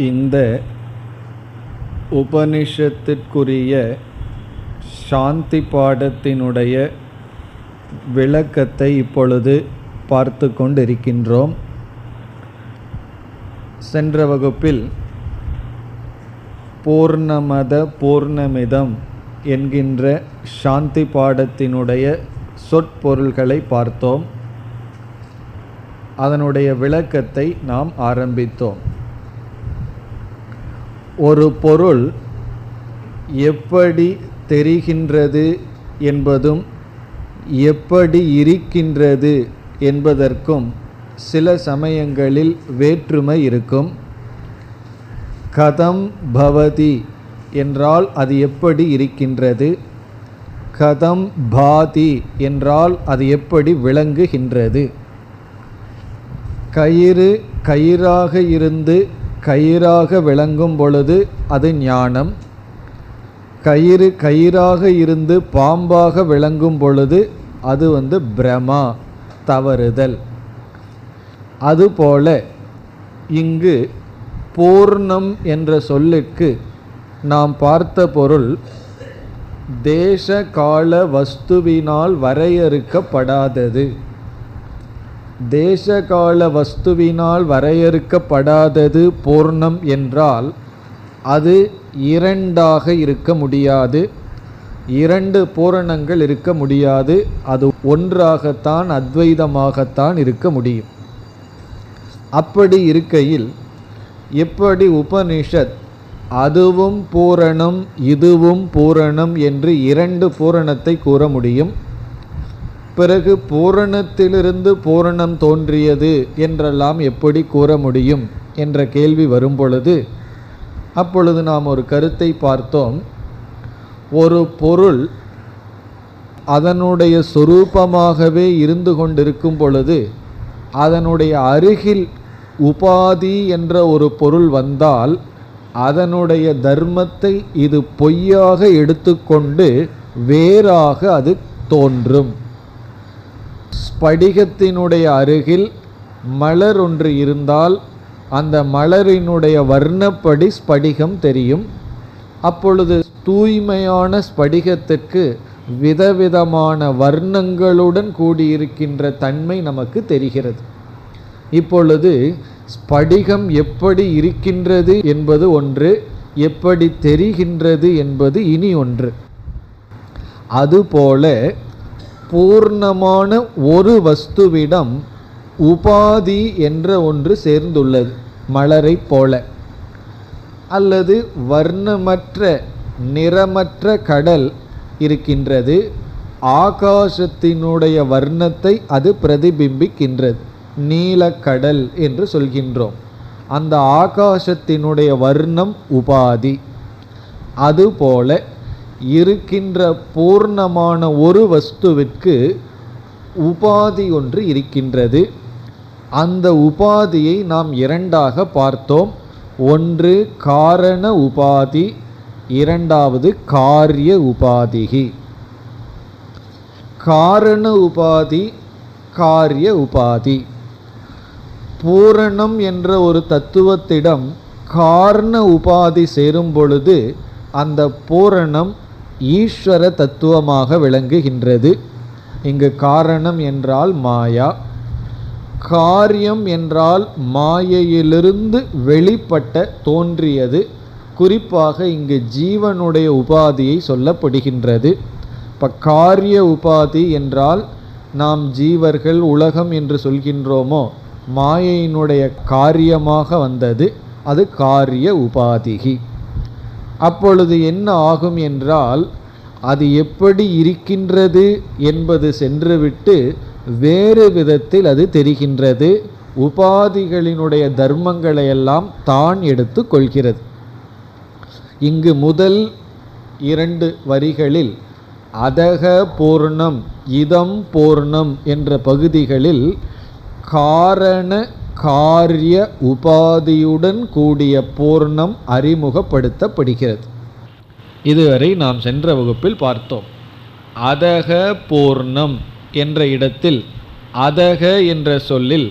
இந்த உபனிஷத்திற்குரிய சாந்தி பாடத்தினுடைய விளக்கத்தை இப்பொழுது பார்த்து கொண்டிருக்கின்றோம். சென்ற வகுப்பில் பூர்ணமத பூர்ணமிதம் என்கின்ற சாந்தி பாடத்தினுடைய சொற்பொருள்களை பார்த்தோம். அதனுடைய விளக்கத்தை நாம் ஆரம்பித்தோம். ஒரு பொருள் எப்படி தெரிகின்றது என்பதும் எப்படி இருக்கின்றது என்பதற்கும் சில சமயங்களில் வேற்றுமை இருக்கும். கதம் பவதி என்றால் அது எப்படி இருக்கின்றது, கதம் பாதி என்றால் அது எப்படி விளங்குகின்றது. கயிறு கயிறாக இருந்து கயிறாக விளங்கும் பொழுது அது ஞானம், கயிறு கயிறாக இருந்து பாம்பாக விளங்கும் பொழுது அது பிரமா, தவறுதல். அதுபோல இங்கு பூர்ணம் என்ற சொல்லுக்கு நாம் பார்த்த பொருள் தேச கால வஸ்துவினால் வரையறுக்கப்படாதது. தேசகால வஸ்துவினால் வரையறுக்கப்படாதது பூர்ணம் என்றால் அது இரண்டாக இருக்க முடியாது, இரண்டு பூரணங்கள் இருக்க முடியாது. அது ஒன்றாகத்தான் அத்வைதமாகத்தான் இருக்க முடியும். அப்படி இருக்கையில் எப்படி உபனிஷத் அதுவும் பூரணம் இதுவும் பூரணம் என்று இரண்டு பூரணத்தை கூற முடியும், பிறகு பூரணத்திலிருந்து பூரணம் தோன்றியது என்றெல்லாம் எப்படி கூற முடியும் என்ற கேள்வி வரும் பொழுது, அப்பொழுது நாம் ஒரு கருத்தை பார்த்தோம். ஒரு பொருள் அதனுடைய சொரூபமாகவே இருந்து கொண்டிருக்கும் பொழுது அதனுடைய அருகில் உபாதி என்ற ஒரு பொருள் வந்தால் அதனுடைய தர்மத்தை இது பொய்யாக எடுத்துக்கொண்டு வேறாக அது தோன்றும். ஸ்படிகத்தினுடைய அருகில் மலர் ஒன்று இருந்தால் அந்த மலரினுடைய வர்ணப்படி ஸ்படிகம் தெரியும். அப்பொழுது தூய்மையான ஸ்படிகத்திற்கு விதவிதமான வர்ணங்களுடன் கூடியிருக்கின்ற தன்மை நமக்கு தெரிகிறது. இப்பொழுது ஸ்படிகம் எப்படி இருக்கின்றது என்பது ஒன்று, எப்படி தெரிகின்றது என்பது இனி ஒன்று. அதுபோல பூர்ணமான ஒரு வஸ்துவிடம் உபாதி என்ற ஒன்று சேர்ந்துள்ளது, மலரை போல. அல்லது வர்ணமற்ற நிறமற்ற கடல் இருக்கின்றது, ஆகாசத்தினுடைய வர்ணத்தை அது பிரதிபிம்பிக்கின்றது, நீலக்கடல் என்று சொல்கின்றோம். அந்த ஆகாசத்தினுடைய வர்ணம் உபாதி. அதுபோல இருக்கின்ற பூர்ணமான ஒரு வஸ்துவிற்கு உபாதி ஒன்று இருக்கின்றது. அந்த உபாதியை நாம் இரண்டாக பார்த்தோம். ஒன்று காரண உபாதி, இரண்டாவது காரிய உபாதிகி. காரண உபாதி, காரிய உபாதி. பூரணம் என்ற ஒரு தத்துவத்திடம் காரண உபாதி சேரும் பொழுது அந்த பூரணம் ஈஸ்வர தத்துவமாக விளங்குகின்றது. இங்கு காரணம் என்றால் மாயா, காரியம் என்றால் மாயையிலிருந்து வெளிப்பட்ட தோன்றியது. குறிப்பாக இங்கு ஜீவனுடைய உபாதியை சொல்லப்படுகின்றது. இப்போ காரிய உபாதி என்றால் நாம் ஜீவர்கள் உலகம் என்று சொல்கின்றோமோ, மாயையினுடைய காரியமாக வந்தது, அது காரிய உபாதிகி. அப்பொழுது என்ன ஆகும் என்றால் அது எப்படி இருக்கின்றது என்பது சென்றுவிட்டு வேறு விதத்தில் அது தெரிகின்றது. உபாதிகளினுடைய தர்மங்களையெல்லாம் தான் எடுத்து கொள்கிறது. இங்கு முதல் இரண்டு வரிகளில் அதக பூர்ணம் இதம் பூர்ணம் என்ற பகுதிகளில் காரண காரிய உபாதியுடன் கூடிய பூர்ணம் அறிமுகப்படுத்தப்படுகிறது. இதுவரை நாம் சென்ற வகுப்பில் பார்த்தோம். அதக பூர்ணம் என்ற இடத்தில் அதக என்ற சொல்லில்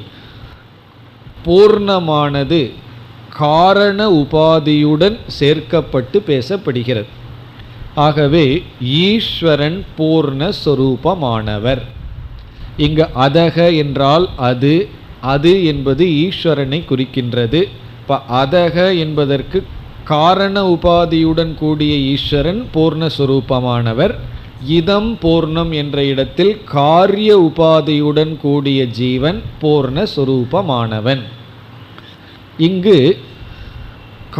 பூர்ணமானது காரண உபாதியுடன் சேர்க்கப்பட்டு பேசப்படுகிறது. ஆகவே ஈஸ்வரன் பூர்ண சொரூபமானவர். இங்கு அதக என்றால் அது, அது என்பது ஈஸ்வரனை குறிக்கின்றது. இப்போ அதக என்பதற்கு காரண உபாதியுடன் கூடிய ஈஸ்வரன் பூர்ணஸ்வரூபமானவர். இதம் பூர்ணம் என்ற இடத்தில் காரிய உபாதியுடன் கூடிய ஜீவன் பூர்ணஸ்வரூபமானவன். இங்கு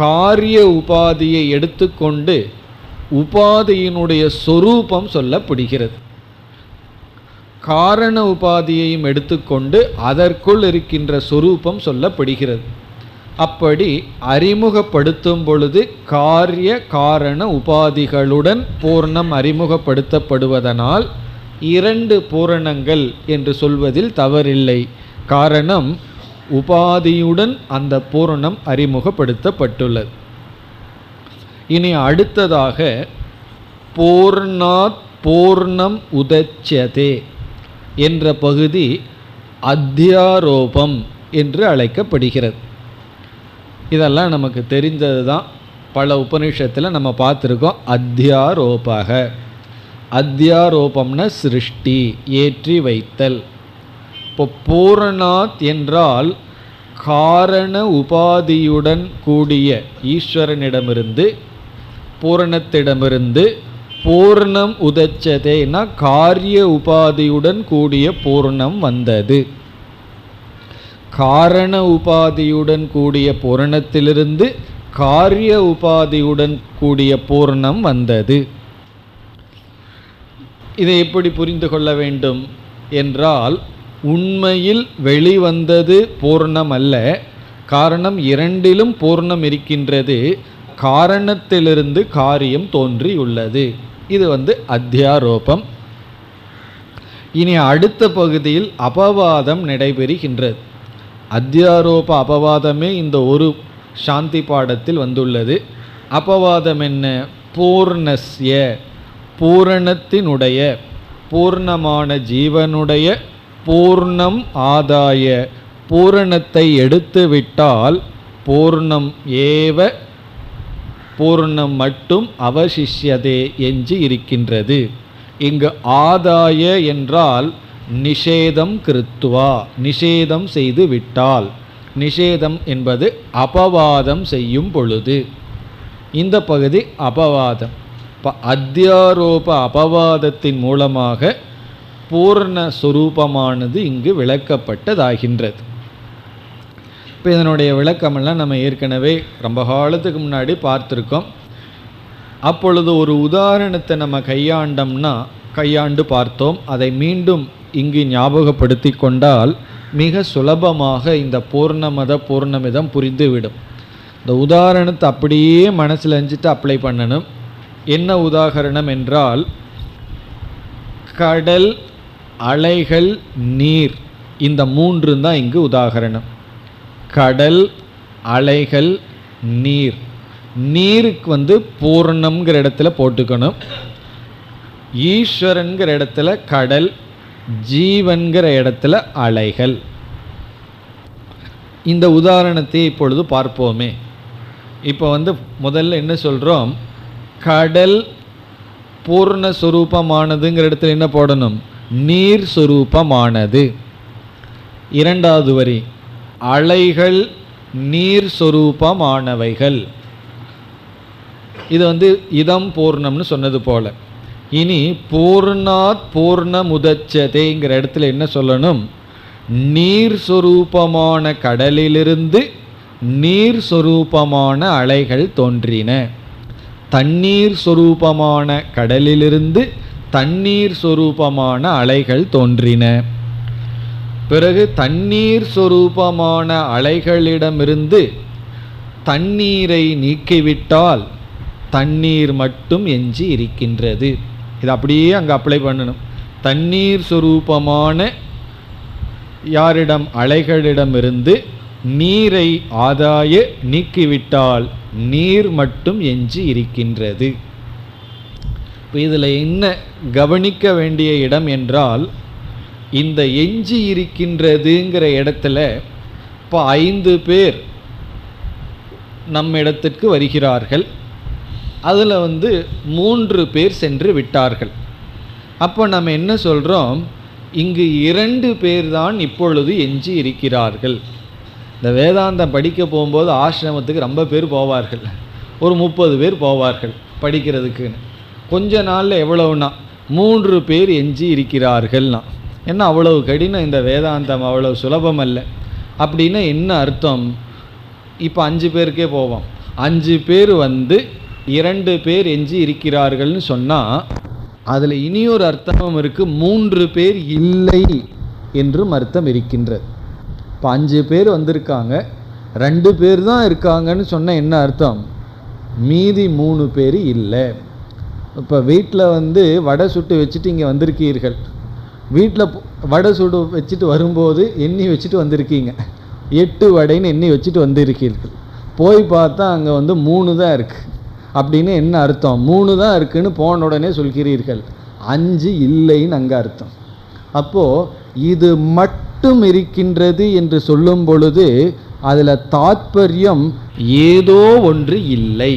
காரிய உபாதியை எடுத்துக்கொண்டு உபாதியினுடைய சொரூபம் சொல்லப்படுகிறது. காரண உபாதியையும் எடுத்துக்கொண்டு அதற்குள் இருக்கின்ற சொரூபம் சொல்லப்படுகிறது. அப்படி அறிமுகப்படுத்தும் பொழுது காரிய காரண உபாதிகளுடன் பூர்ணம் அறிமுகப்படுத்தப்படுவதனால் இரண்டு பூரணங்கள் என்று சொல்வதில் தவறில்லை. காரணம், உபாதியுடன் அந்த பூரணம் அறிமுகப்படுத்தப்பட்டுள்ளது. இனி அடுத்ததாக பூர்ணாத் பூர்ணம் உதச்யதே என்ற பகுதி அத்தியாரோபம் என்று அழைக்கப்படுகிறது. இதெல்லாம் நமக்கு தெரிந்தது தான். பல உபநிஷத்தில் நம்ம பார்த்துருக்கோம். அத்தியாரோபக, அத்தியாரோபம்னா சிருஷ்டி, ஏற்றி வைத்தல். இப்போ பூர்ணாத் என்றால் காரண உபாதியுடன் கூடிய ஈஸ்வரனிடமிருந்து, பூரணத்திடமிருந்து பூர்ணம் உதச்சதேனா காரிய உபாதியுடன் கூடிய பூர்ணம் வந்தது. காரண உபாதியுடன் கூடிய பூரணத்திலிருந்து காரிய உபாதியுடன் கூடிய பூர்ணம் வந்தது. இதை எப்படி புரிந்து கொள்ள வேண்டும் என்றால், உண்மையில் வெளிவந்தது பூர்ணம் அல்ல. காரணம், இரண்டிலும் பூர்ணம் இருக்கின்றது. காரணத்திலிருந்து காரியம் தோன்றியுள்ளது. இது அத்தியாரோபம். இனி அடுத்த பகுதியில் அபவாதம் நடைபெறுகின்றது. அத்தியாரோப அபவாதமே இந்த ஒரு சாந்தி பாடத்தில் வந்துள்ளது. அபவாதம் என்ன? பூர்ணஸ்ய, பூரணத்தினுடைய, பூர்ணமான ஜீவனுடைய பூர்ணம் ஆதாய, பூரணத்தை எடுத்துவிட்டால் பூர்ணம் ஏவ, பூர்ணம் மட்டும் அவசிஷ்யதே எஞ்சி இருக்கின்றது. இங்கு ஆதாய என்றால் நிஷேதம் கிருத்வா, நிஷேதம் செய்து விட்டால். நிஷேதம் என்பது அபவாதம் செய்யும் பொழுது. இந்த பகுதி அபவாதம். இப்போ அத்தியாரோப அபவாதத்தின் மூலமாக பூர்ண சொரூபமானது இங்கு விளக்கப்பட்டதாகின்றது. இப்போ இதனுடைய விளக்கமெல்லாம் நம்ம ஏற்கனவே ரொம்ப காலத்துக்கு முன்னாடி பார்த்துருக்கோம். அப்பொழுது ஒரு உதாரணத்தை நம்ம கையாண்டு பார்த்தோம். அதை மீண்டும் இங்கு ஞாபகப்படுத்தி கொண்டால் மிக சுலபமாக இந்த பூர்ணமத பூர்ணமிதம் புரிந்துவிடும். இந்த உதாரணத்தை அப்படியே மனசில் அஞ்சிட்டு அப்ளை பண்ணணும். என்ன உதாரணம் என்றால், கடல், அலைகள், நீர், இந்த மூன்று தான் இங்கு உதாரணம். கடல், அலைகள், நீர். நீருக்கு பூர்ணம்ங்கிற இடத்துல போட்டுக்கணும். ஈஸ்வரன்கிற இடத்துல கடல், ஜீவன்கிற இடத்துல அலைகள். இந்த உதாரணத்தை இப்பொழுது பார்ப்போமே. இப்போ முதல்ல என்ன சொல்கிறோம்? கடல் பூர்ணஸ்வரூபமானதுங்கிற இடத்துல என்ன போடணும்? நீர் சொரூபமானது. இரண்டாவது வரி, அலைகள் நீர் சொரூபமானவைகள். இது இதம் பூர்ணம்னு சொன்னது போல. இனி பூர்ணாத் பூர்ணமுதச்சதேங்கிற இடத்துல என்ன சொல்லணும்? நீர் சொரூபமான கடலிலிருந்து நீர் சொரூபமான அலைகள் தோன்றின. தண்ணீர் சொரூபமான கடலிலிருந்து தண்ணீர் சொரூபமான அலைகள் தோன்றின. பிறகு தண்ணீர் சொரூபமான அலைகளிடமிருந்து தண்ணீரை நீக்கிவிட்டால் தண்ணீர் மட்டும் எஞ்சி இருக்கின்றது. இது அப்படியே அங்கே அப்ளை பண்ணணும். தண்ணீர் சொரூபமான யாரிடம்? அலைகளிடமிருந்து நீரை ஆதாய நீக்கிவிட்டால் நீர் மட்டும் எஞ்சி இருக்கின்றது. இப்போ இதில் என்ன கவனிக்க வேண்டிய இடம் என்றால், இந்த எஞ்சி இருக்கின்றதுங்கிற இடத்துல இப்போ 5 பேர் நம்ம இடத்திற்கு வருகிறார்கள். அதில் 3 பேர் சென்று விட்டார்கள். அப்போ நம்ம என்ன சொல்கிறோம், இங்கு 2 பேர் தான் இப்பொழுது எஞ்சி இருக்கிறார்கள். இந்த வேதாந்தம் படிக்க போகும்போது ஆசிரமத்துக்கு ரொம்ப பேர் போவார்கள், ஒரு 30 பேர் போவார்கள் படிக்கிறதுக்குன்னு. கொஞ்ச நாளில் எவ்வளவுனா 3 பேர் எஞ்சி இருக்கிறார்கள்னா என்ன, அவ்வளவு கடினம் இந்த வேதாந்தம், அவ்வளவு சுலபம் அல்ல. அப்படின்னா என்ன அர்த்தம், இப்போ 5 பேருக்கே போவோம், 5 பேர் 2 பேர் எஞ்சி இருக்கிறார்கள்னு சொன்னால் அதில் இனியொரு அர்த்தமும் இருக்குது, 3 பேர் இல்லை என்றும் அர்த்தம் இருக்கின்றது. இப்போ 5 பேர் வந்திருக்காங்க, 2 பேர் தான் இருக்காங்கன்னு சொன்னால் என்ன அர்த்தம், மீதி 3 பேர் இல்லை. இப்போ வீட்டில் வடை சுட்டு வச்சுட்டு இங்கே வந்திருக்கீர்கள், வீட்டில் வடை சுடு வச்சுட்டு வரும்போது எண்ணி வச்சுட்டு வந்திருக்கீங்க, 8 வடைன்னு எண்ணி வச்சுட்டு வந்திருக்கீர்கள். போய் பார்த்தா அங்கே 3 தான் இருக்குது. அப்படின்னு என்ன அர்த்தம், 3 தான் இருக்குன்னு போன உடனே சொல்கிறீர்கள், 5 இல்லைன்னு அங்கே அர்த்தம். அப்போது இது மட்டும் இருக்கின்றது என்று சொல்லும் பொழுது அதில் தாத்பரியம் ஏதோ ஒன்று இல்லை,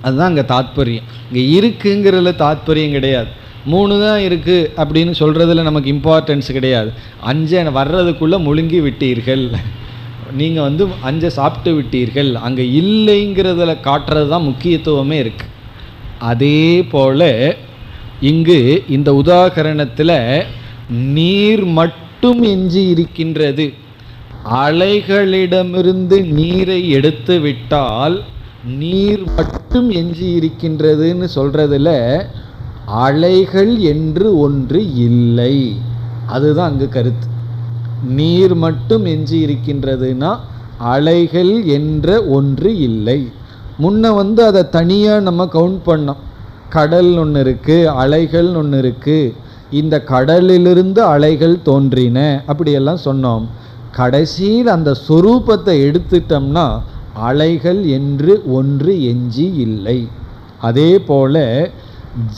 அதுதான் அங்கே தாத்பரியம். இங்கே இருக்குங்கிறதுல தாத்பரியம் கிடையாது. 3 தான் இருக்குது அப்படின்னு சொல்கிறதுல நமக்கு இம்பார்ட்டன்ஸ் கிடையாது. 5 வர்றதுக்குள்ளே முழுங்கி விட்டீர்கள், நீங்கள் 5 சாப்பிட்டு விட்டீர்கள், அங்கே இல்லைங்கிறதுல காட்டுறது தான் முக்கியத்துவமே இருக்குது. அதே போல் இங்கு இந்த உதாகரணத்தில் நீர் மட்டும் எஞ்சி இருக்கின்றது. அலைகளிடமிருந்து நீரை எடுத்து விட்டால் நீர் மட்டும் எஞ்சி இருக்கின்றதுன்னு சொல்கிறதுல அலைகள் என்று ஒன்று இல்லை, அதுதான் அங்கு கருத்து. நீர் மட்டும் எஞ்சி இருக்கின்றதுன்னா அலைகள் என்ற ஒன்று இல்லை. முன்ன அதை தனியாக நம்ம கவுண்ட் பண்ணோம், கடல் ஒன்று இருக்குது, அலைகள் ஒன்று இருக்குது, இந்த கடலிலிருந்து அலைகள் தோன்றின அப்படியெல்லாம் சொன்னோம். கடைசியில் அந்த சொரூபத்தை எடுத்துட்டோம்னா அலைகள் என்று ஒன்று எஞ்சி இல்லை. அதே போல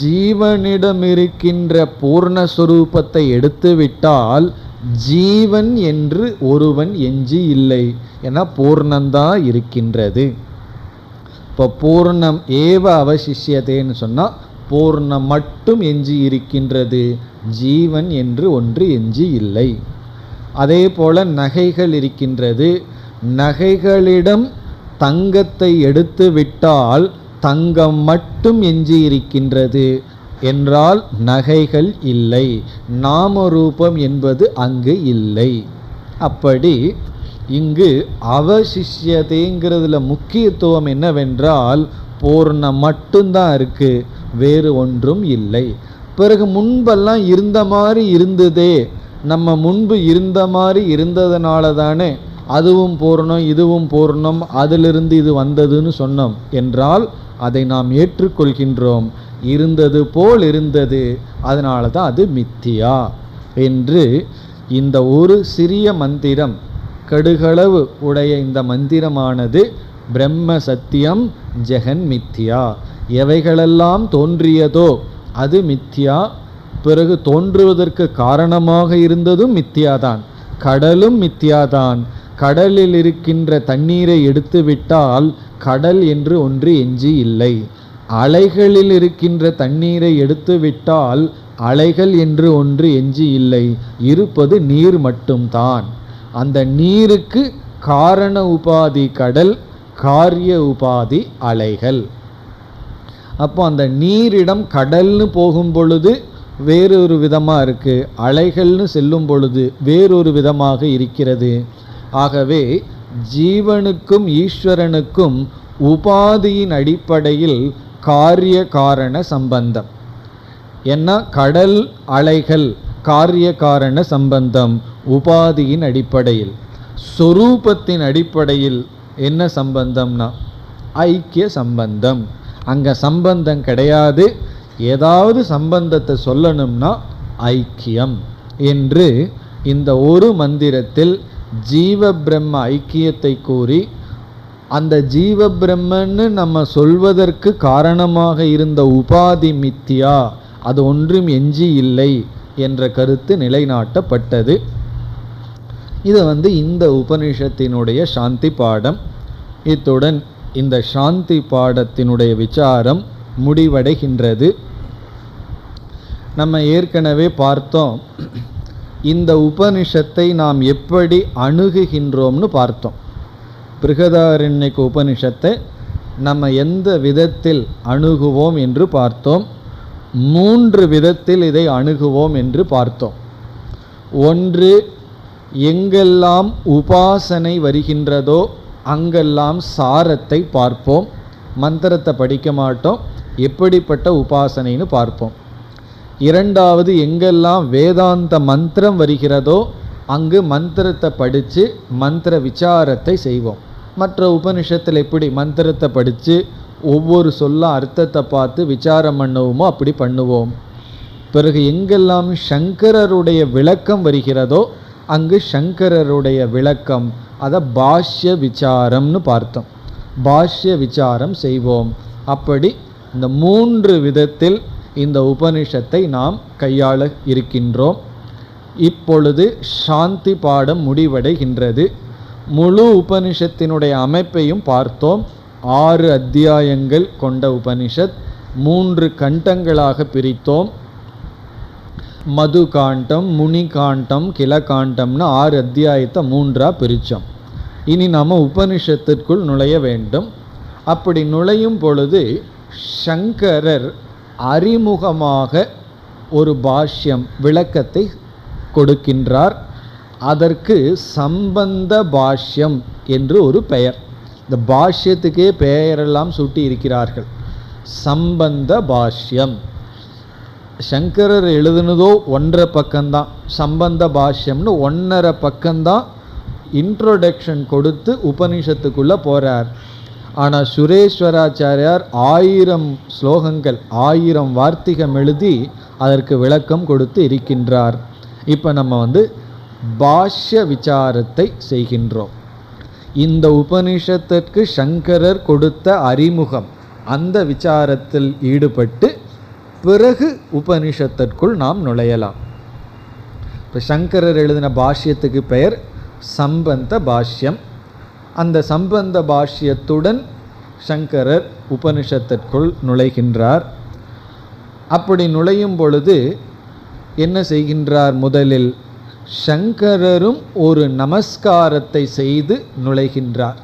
ஜீவனிடம் இருக்கின்ற பூர்ணஸ்வரூபத்தை எடுத்துவிட்டால் ஜீவன் என்று ஒருவன் எஞ்சி இல்லை, என பூர்ணந்தான் இருக்கின்றது. இப்போ பூர்ணம் ஏவ அவசிஷ்யதேன்னு சொன்னால் பூர்ணம் மட்டும் எஞ்சி இருக்கின்றது, ஜீவன் என்று ஒன்று எஞ்சி இல்லை. அதே போல் நகைகள் இருக்கின்றது, நகைகளிடம் தங்கத்தை எடுத்து விட்டால் தங்கம் மட்டும் எஞ்சி இருக்கின்றது என்றால் நகைகள் இல்லை, நாமரூபம் என்பது அங்கு இல்லை. அப்படி இங்கு அவசிஷ்யதேங்கிறதுல முக்கியத்துவம் என்னவென்றால் பூர்ணம் மட்டும்தான் இருக்குது, வேறு ஒன்றும் இல்லை. பிறகு முன்பெல்லாம் இருந்த மாதிரி இருந்ததே, நம்ம முன்பு இருந்த மாதிரி இருந்ததுனால தானே அதுவும் பூர்ணம் இதுவும் பூர்ணம், அதிலிருந்து இது வந்ததுன்னு சொன்னோம் என்றால் அதை நாம் ஏற்றுக்கொள்கின்றோம். இருந்தது போல் இருந்தது, அதனால தான் அது மித்தியா என்று இந்த ஒரு சிறிய மந்திரம், கடுகளவு உடைய இந்த மந்திரமானது பிரம்ம சத்தியம் ஜெகன் மித்யா, எவைகளெல்லாம் தோன்றியதோ அது மித்யா, பிறகு தோன்றுவதற்கு காரணமாக இருந்ததும் மித்யாதான், கடலும் மித்யாதான். கடலில் இருக்கின்ற தண்ணீரை எடுத்து விட்டால் கடல் என்று ஒன்று எஞ்சி இல்லை, அலைகளில் இருக்கின்ற தண்ணீரை எடுத்து விட்டால் அலைகள் என்று ஒன்று எஞ்சி இல்லை, இருப்பது நீர் மட்டும்தான். அந்த நீருக்கு காரண உபாதி கடல், காரிய உபாதி அலைகள். அப்போ அந்த நீரிடம் கடல்னு போகும் பொழுது வேறொரு விதமாக இருக்குது, அலைகள்னு செல்லும் பொழுது வேறொரு விதமாக இருக்கிறது. ஆகவே ஜீவனுக்கும் ஈஸ்வரனுக்கும் உபாதியின் அடிப்படையில் காரிய காரண சம்பந்தம். ஏன்னா கடல் அலைகள் காரிய காரண சம்பந்தம் உபாதியின் அடிப்படையில். சொரூபத்தின் அடிப்படையில் என்ன சம்பந்தம்னா ஐக்கிய சம்பந்தம். அங்கே சம்பந்தம் கிடையாது, ஏதாவது சம்பந்தத்தை சொல்லணும்னா ஐக்கியம் என்று இந்த ஒரு மந்திரத்தில் ஜீவ பிரம்ம ஐக்கியத்தை கூறி, அந்த ஜீவ பிரம்மன்னு நம்ம சொல்வதற்கு காரணமாக இருந்த உபாதி மித்தியா, அது ஒன்றும் எஞ்சி இல்லை என்ற கருத்து நிலைநாட்டப்பட்டது. இது இந்த உபனிஷத்தினுடைய சாந்தி பாடம். இத்துடன் இந்த சாந்தி பாடத்தினுடைய விசாரம் முடிவடைகின்றது. நம்ம ஏற்கனவே பார்த்தோம், இந்த உபனிஷத்தை நாம் எப்படி அணுகுகின்றோம்னு பார்த்தோம். பிருகதாரண்யக உபனிஷத்தை நம்ம எந்த விதத்தில் அணுகுவோம் என்று பார்த்தோம். 3 விதத்தில் இதை அணுகுவோம் என்று பார்த்தோம். ஒன்று, எங்கெல்லாம் உபாசனை வருகின்றதோ அங்கெல்லாம் சாரத்தை பார்ப்போம். மந்திரத்தை படிக்க மாட்டோம், எப்படிப்பட்ட உபாசனைன்னு பார்ப்போம். இரண்டாவது, எங்கெல்லாம் வேதாந்த மந்திரம் வருகிறதோ அங்கு மந்திரத்தை படித்து மந்திர விசாரத்தை செய்வோம். மற்ற உபனிஷத்தில் எப்படி மந்திரத்தை படித்து ஒவ்வொரு சொல்ல அர்த்தத்தை பார்த்து விசாரம் பண்ணுவோமோ அப்படி பண்ணுவோம். பிறகு எங்கெல்லாம் சங்கரருடைய விளக்கம் வருகிறதோ அங்கு சங்கரருடைய விளக்கம், அதை பாஷ்ய விசாரம்னு பார்த்தோம். பாஷ்ய விசாரம் செய்வோம். அப்படி இந்த 3 விதத்தில் இந்த உபனிஷத்தை நாம் கையாள இருக்கின்றோம். இப்பொழுது சாந்தி பாடம் முடிவடைகின்றது. முழு உபனிஷத்தினுடைய அமைப்பையும் பார்த்தோம். 6 அத்தியாயங்கள் கொண்ட உபனிஷத், 3 கண்டங்களாக பிரித்தோம். மது காண்டம், முனி காண்டம், கிளகாண்டம்னு 6 அத்தியாயத்தை 3ஆக பிரித்தோம். இனி நாம் உபனிஷத்திற்குள் நுழைய வேண்டும். அப்படி நுழையும் பொழுது சங்கரர் அறிமுகமாக ஒரு பாஷ்யம் விளக்கத்தை கொடுக்கின்றார். அதற்கு சம்பந்த பாஷ்யம் என்று ஒரு பெயர். இந்த பாஷ்யத்துக்கே பெயரெல்லாம் சூட்டி இருக்கிறார்கள். சம்பந்த பாஷ்யம். சங்கரர் எழுதுனதோ 1.5 பக்கம்தான். சம்பந்த பாஷ்யம்னு 1.5 பக்கம்தான் இன்ட்ரோடக்ஷன் கொடுத்து உபனிஷத்துக்குள்ளே போகிறார். ஆனால் சுரேஸ்வராச்சாரியார் 1000 ஸ்லோகங்கள் 1000 வார்த்திகம் எழுதி அதற்கு விளக்கம் கொடுத்து இருக்கின்றார். இப்போ நம்ம பாஷ்ய விசாரத்தை செய்கின்றோம். இந்த உபனிஷத்திற்கு சங்கரர் கொடுத்த அறிமுகம், அந்த விசாரத்தில் ஈடுபட்டு பிறகு உபனிஷத்திற்குள் நாம் நுழையலாம். இப்போ சங்கரர் எழுதின பாஷ்யத்துக்கு பெயர் சம்பந்த பாஷ்யம். அந்த சம்பந்த பாஷ்யத்துடன் சங்கரர் உபனிஷத்திற்குள் நுழைகின்றார். அப்படி நுழையும் பொழுது என்ன செய்கின்றார்? முதலில் சங்கரரும் ஒரு நமஸ்காரத்தை செய்து நுழைகின்றார்.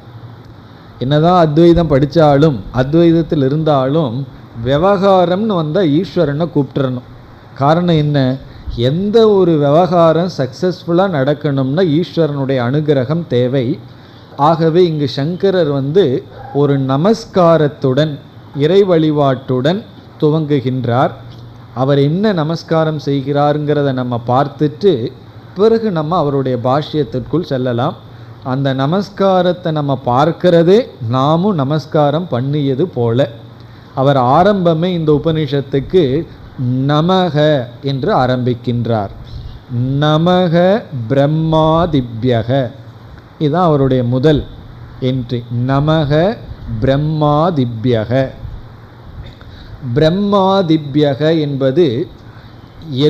என்னதான் அத்வைதம் படித்தாலும் அத்வைதத்தில் இருந்தாலும் விவகாரம்னு வந்தால் ஈஸ்வரனை கூப்பிட்டுறணும். காரணம் என்ன? எந்த ஒரு விவகாரம் சக்ஸஸ்ஃபுல்லாக நடக்கணும்னா ஈஸ்வரனுடைய அனுகிரகம் தேவை. ஆகவே இங்கு சங்கரர் ஒரு நமஸ்காரத்துடன் இறை வழிபாட்டுடன் துவங்குகின்றார். அவர் என்ன நமஸ்காரம் செய்கிறாருங்கிறத நம்ம பார்த்துட்டு பிறகு நம்ம அவருடைய பாஷ்யத்திற்குள் செல்லலாம். அந்த நமஸ்காரத்தை நம்ம பார்க்கிறதே நாமும் நமஸ்காரம் பண்ணியது போல. அவர் ஆரம்பமே இந்த உபனிஷத்துக்கு நமக என்று ஆரம்பிக்கின்றார். நமக பிரம்மாதிப்யக, இதுதான் அவருடைய முதல் என்ட்ரி. நமக பிரம்மாதிப்யக. பிரம்மாதிப்யக என்பது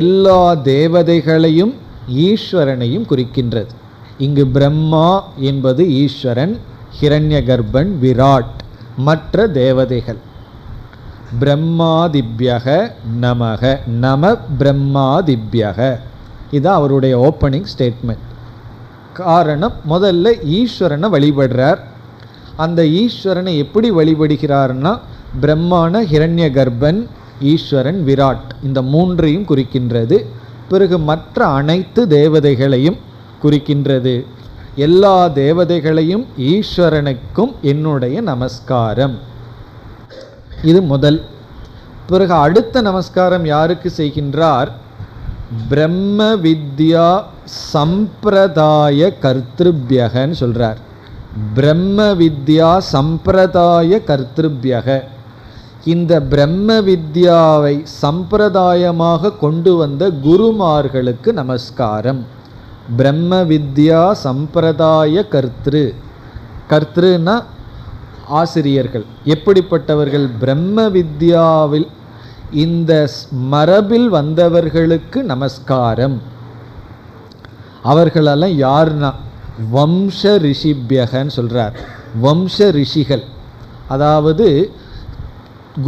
எல்லா தேவதைகளையும் ஈஸ்வரனையும் குறிக்கின்றது. இங்கு பிரம்மா என்பது ஈஸ்வரன், ஹிரண்யகர்ப்பன், விராட், மற்ற தேவதைகள். பிரம்மாதிப்யக நமக, நம பிரம்மாதிப்யக, இதுதான் அவருடைய ஓப்பனிங் ஸ்டேட்மெண்ட். காரணம், முதல்ல ஈஸ்வரனை வழிபடுறார். அந்த ஈஸ்வரனை எப்படி வழிபடுகிறார்னா, பிரம்மான ஹிரண்யகர்ப்பன், ஈஸ்வரன், விராட், இந்த 3ஐயும் குறிக்கின்றது. பிறகு மற்ற அனைத்து தேவதைகளையும் குறிக்கின்றது. எல்லா தேவதைகளையும் ஈஸ்வரனுக்கும் என்னுடைய நமஸ்காரம். இது முதல். பிறகு அடுத்த நமஸ்காரம் யாருக்கு செய்கின்றார்? பிரம்ம வித்யா சம்பிரதாய கர்த்திருப்யகன்னு சொல்றார். பிரம்ம வித்யா சம்பிரதாய கர்த்திருப்யக. இந்த பிரம்ம வித்யாவை சம்பிரதாயமாக கொண்டு வந்த குருமார்களுக்கு நமஸ்காரம். பிரம்ம வித்யா சம்பிரதாய கர்த்திரு. கர்த்திருன்னா ஆசிரியர்கள். எப்படிப்பட்டவர்கள்? பிரம்ம வித்யாவில் இந்த மரபில் வந்தவர்களுக்கு நமஸ்காரம். அவர்களெல்லாம் யாருன்னா வம்ச ரிஷிபியகன்னு சொல்கிறார். வம்ச ரிஷிகள், அதாவது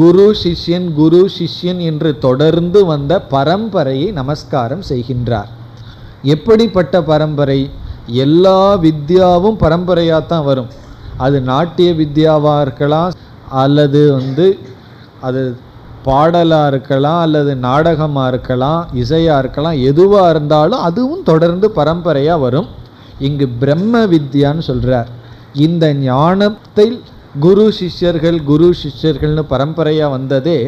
குரு சிஷ்யன் என்று தொடர்ந்து வந்த பரம்பரையை நமஸ்காரம் செய்கின்றார். எப்படிப்பட்ட பரம்பரை? எல்லா வித்யாவும் பரம்பரையாக தான் வரும். அது நாட்டிய வித்யாவாக இருக்கலாம், அல்லது அது பாடலாக இருக்கலாம், அல்லது நாடகமாக இருக்கலாம், இசையாக இருக்கலாம், எதுவாக இருந்தாலும் அதுவும் தொடர்ந்து பரம்பரையாக வரும். இங்கு பிரம்ம வித்யான்னு சொல்கிறார். இந்த ஞானத்தை குரு சிஷ்யர்கள்னு பரம்பரையாக வந்ததே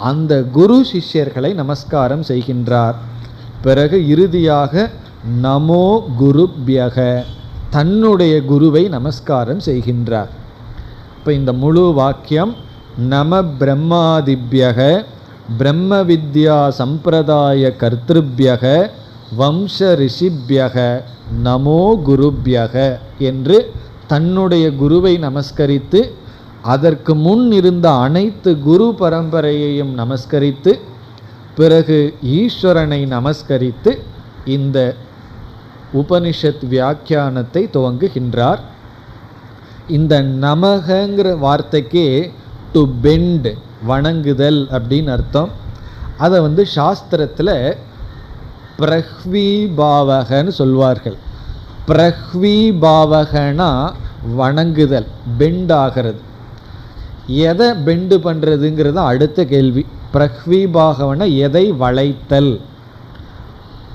அந்த குரு சிஷ்யர்களை நமஸ்காரம் செய்கின்றார். பிறகு இறுதியாக நமோ குருப்யக, தன்னுடைய குருவை நமஸ்காரம் செய்கின்றார். இப்போ இந்த முழு வாக்கியம் நம பிரம்மாதிப்யக பிரம்ம வித்யா சம்பிரதாய கர்த்திருப்யக வம்ச ரிஷிப்யக நமோ குருப்யக என்று தன்னுடைய குருவை நமஸ்கரித்து, அதற்கு முன் இருந்த அனைத்து குரு பரம்பரையையும் நமஸ்கரித்து, பிறகு ஈஸ்வரனை நமஸ்கரித்து இந்த உபனிஷத் வியாக்கியானத்தை துவங்குகின்றார். இந்த நமகங்கிற வார்த்தைக்கு டு பெண்ட், வணங்குதல் அப்படின்னு அர்த்தம். அதை சாஸ்திரத்தில் பிரஹ்வீபாவகன்னு சொல்வார்கள். பிரஹ்வீபாவகனா வணங்குதல், பெண்ட் ஆகிறது. எதை பெண்டு பண்ணுறதுங்கிறது அடுத்த கேள்வி. பிரஹ்வீபாகவன எதை வளைத்தல்.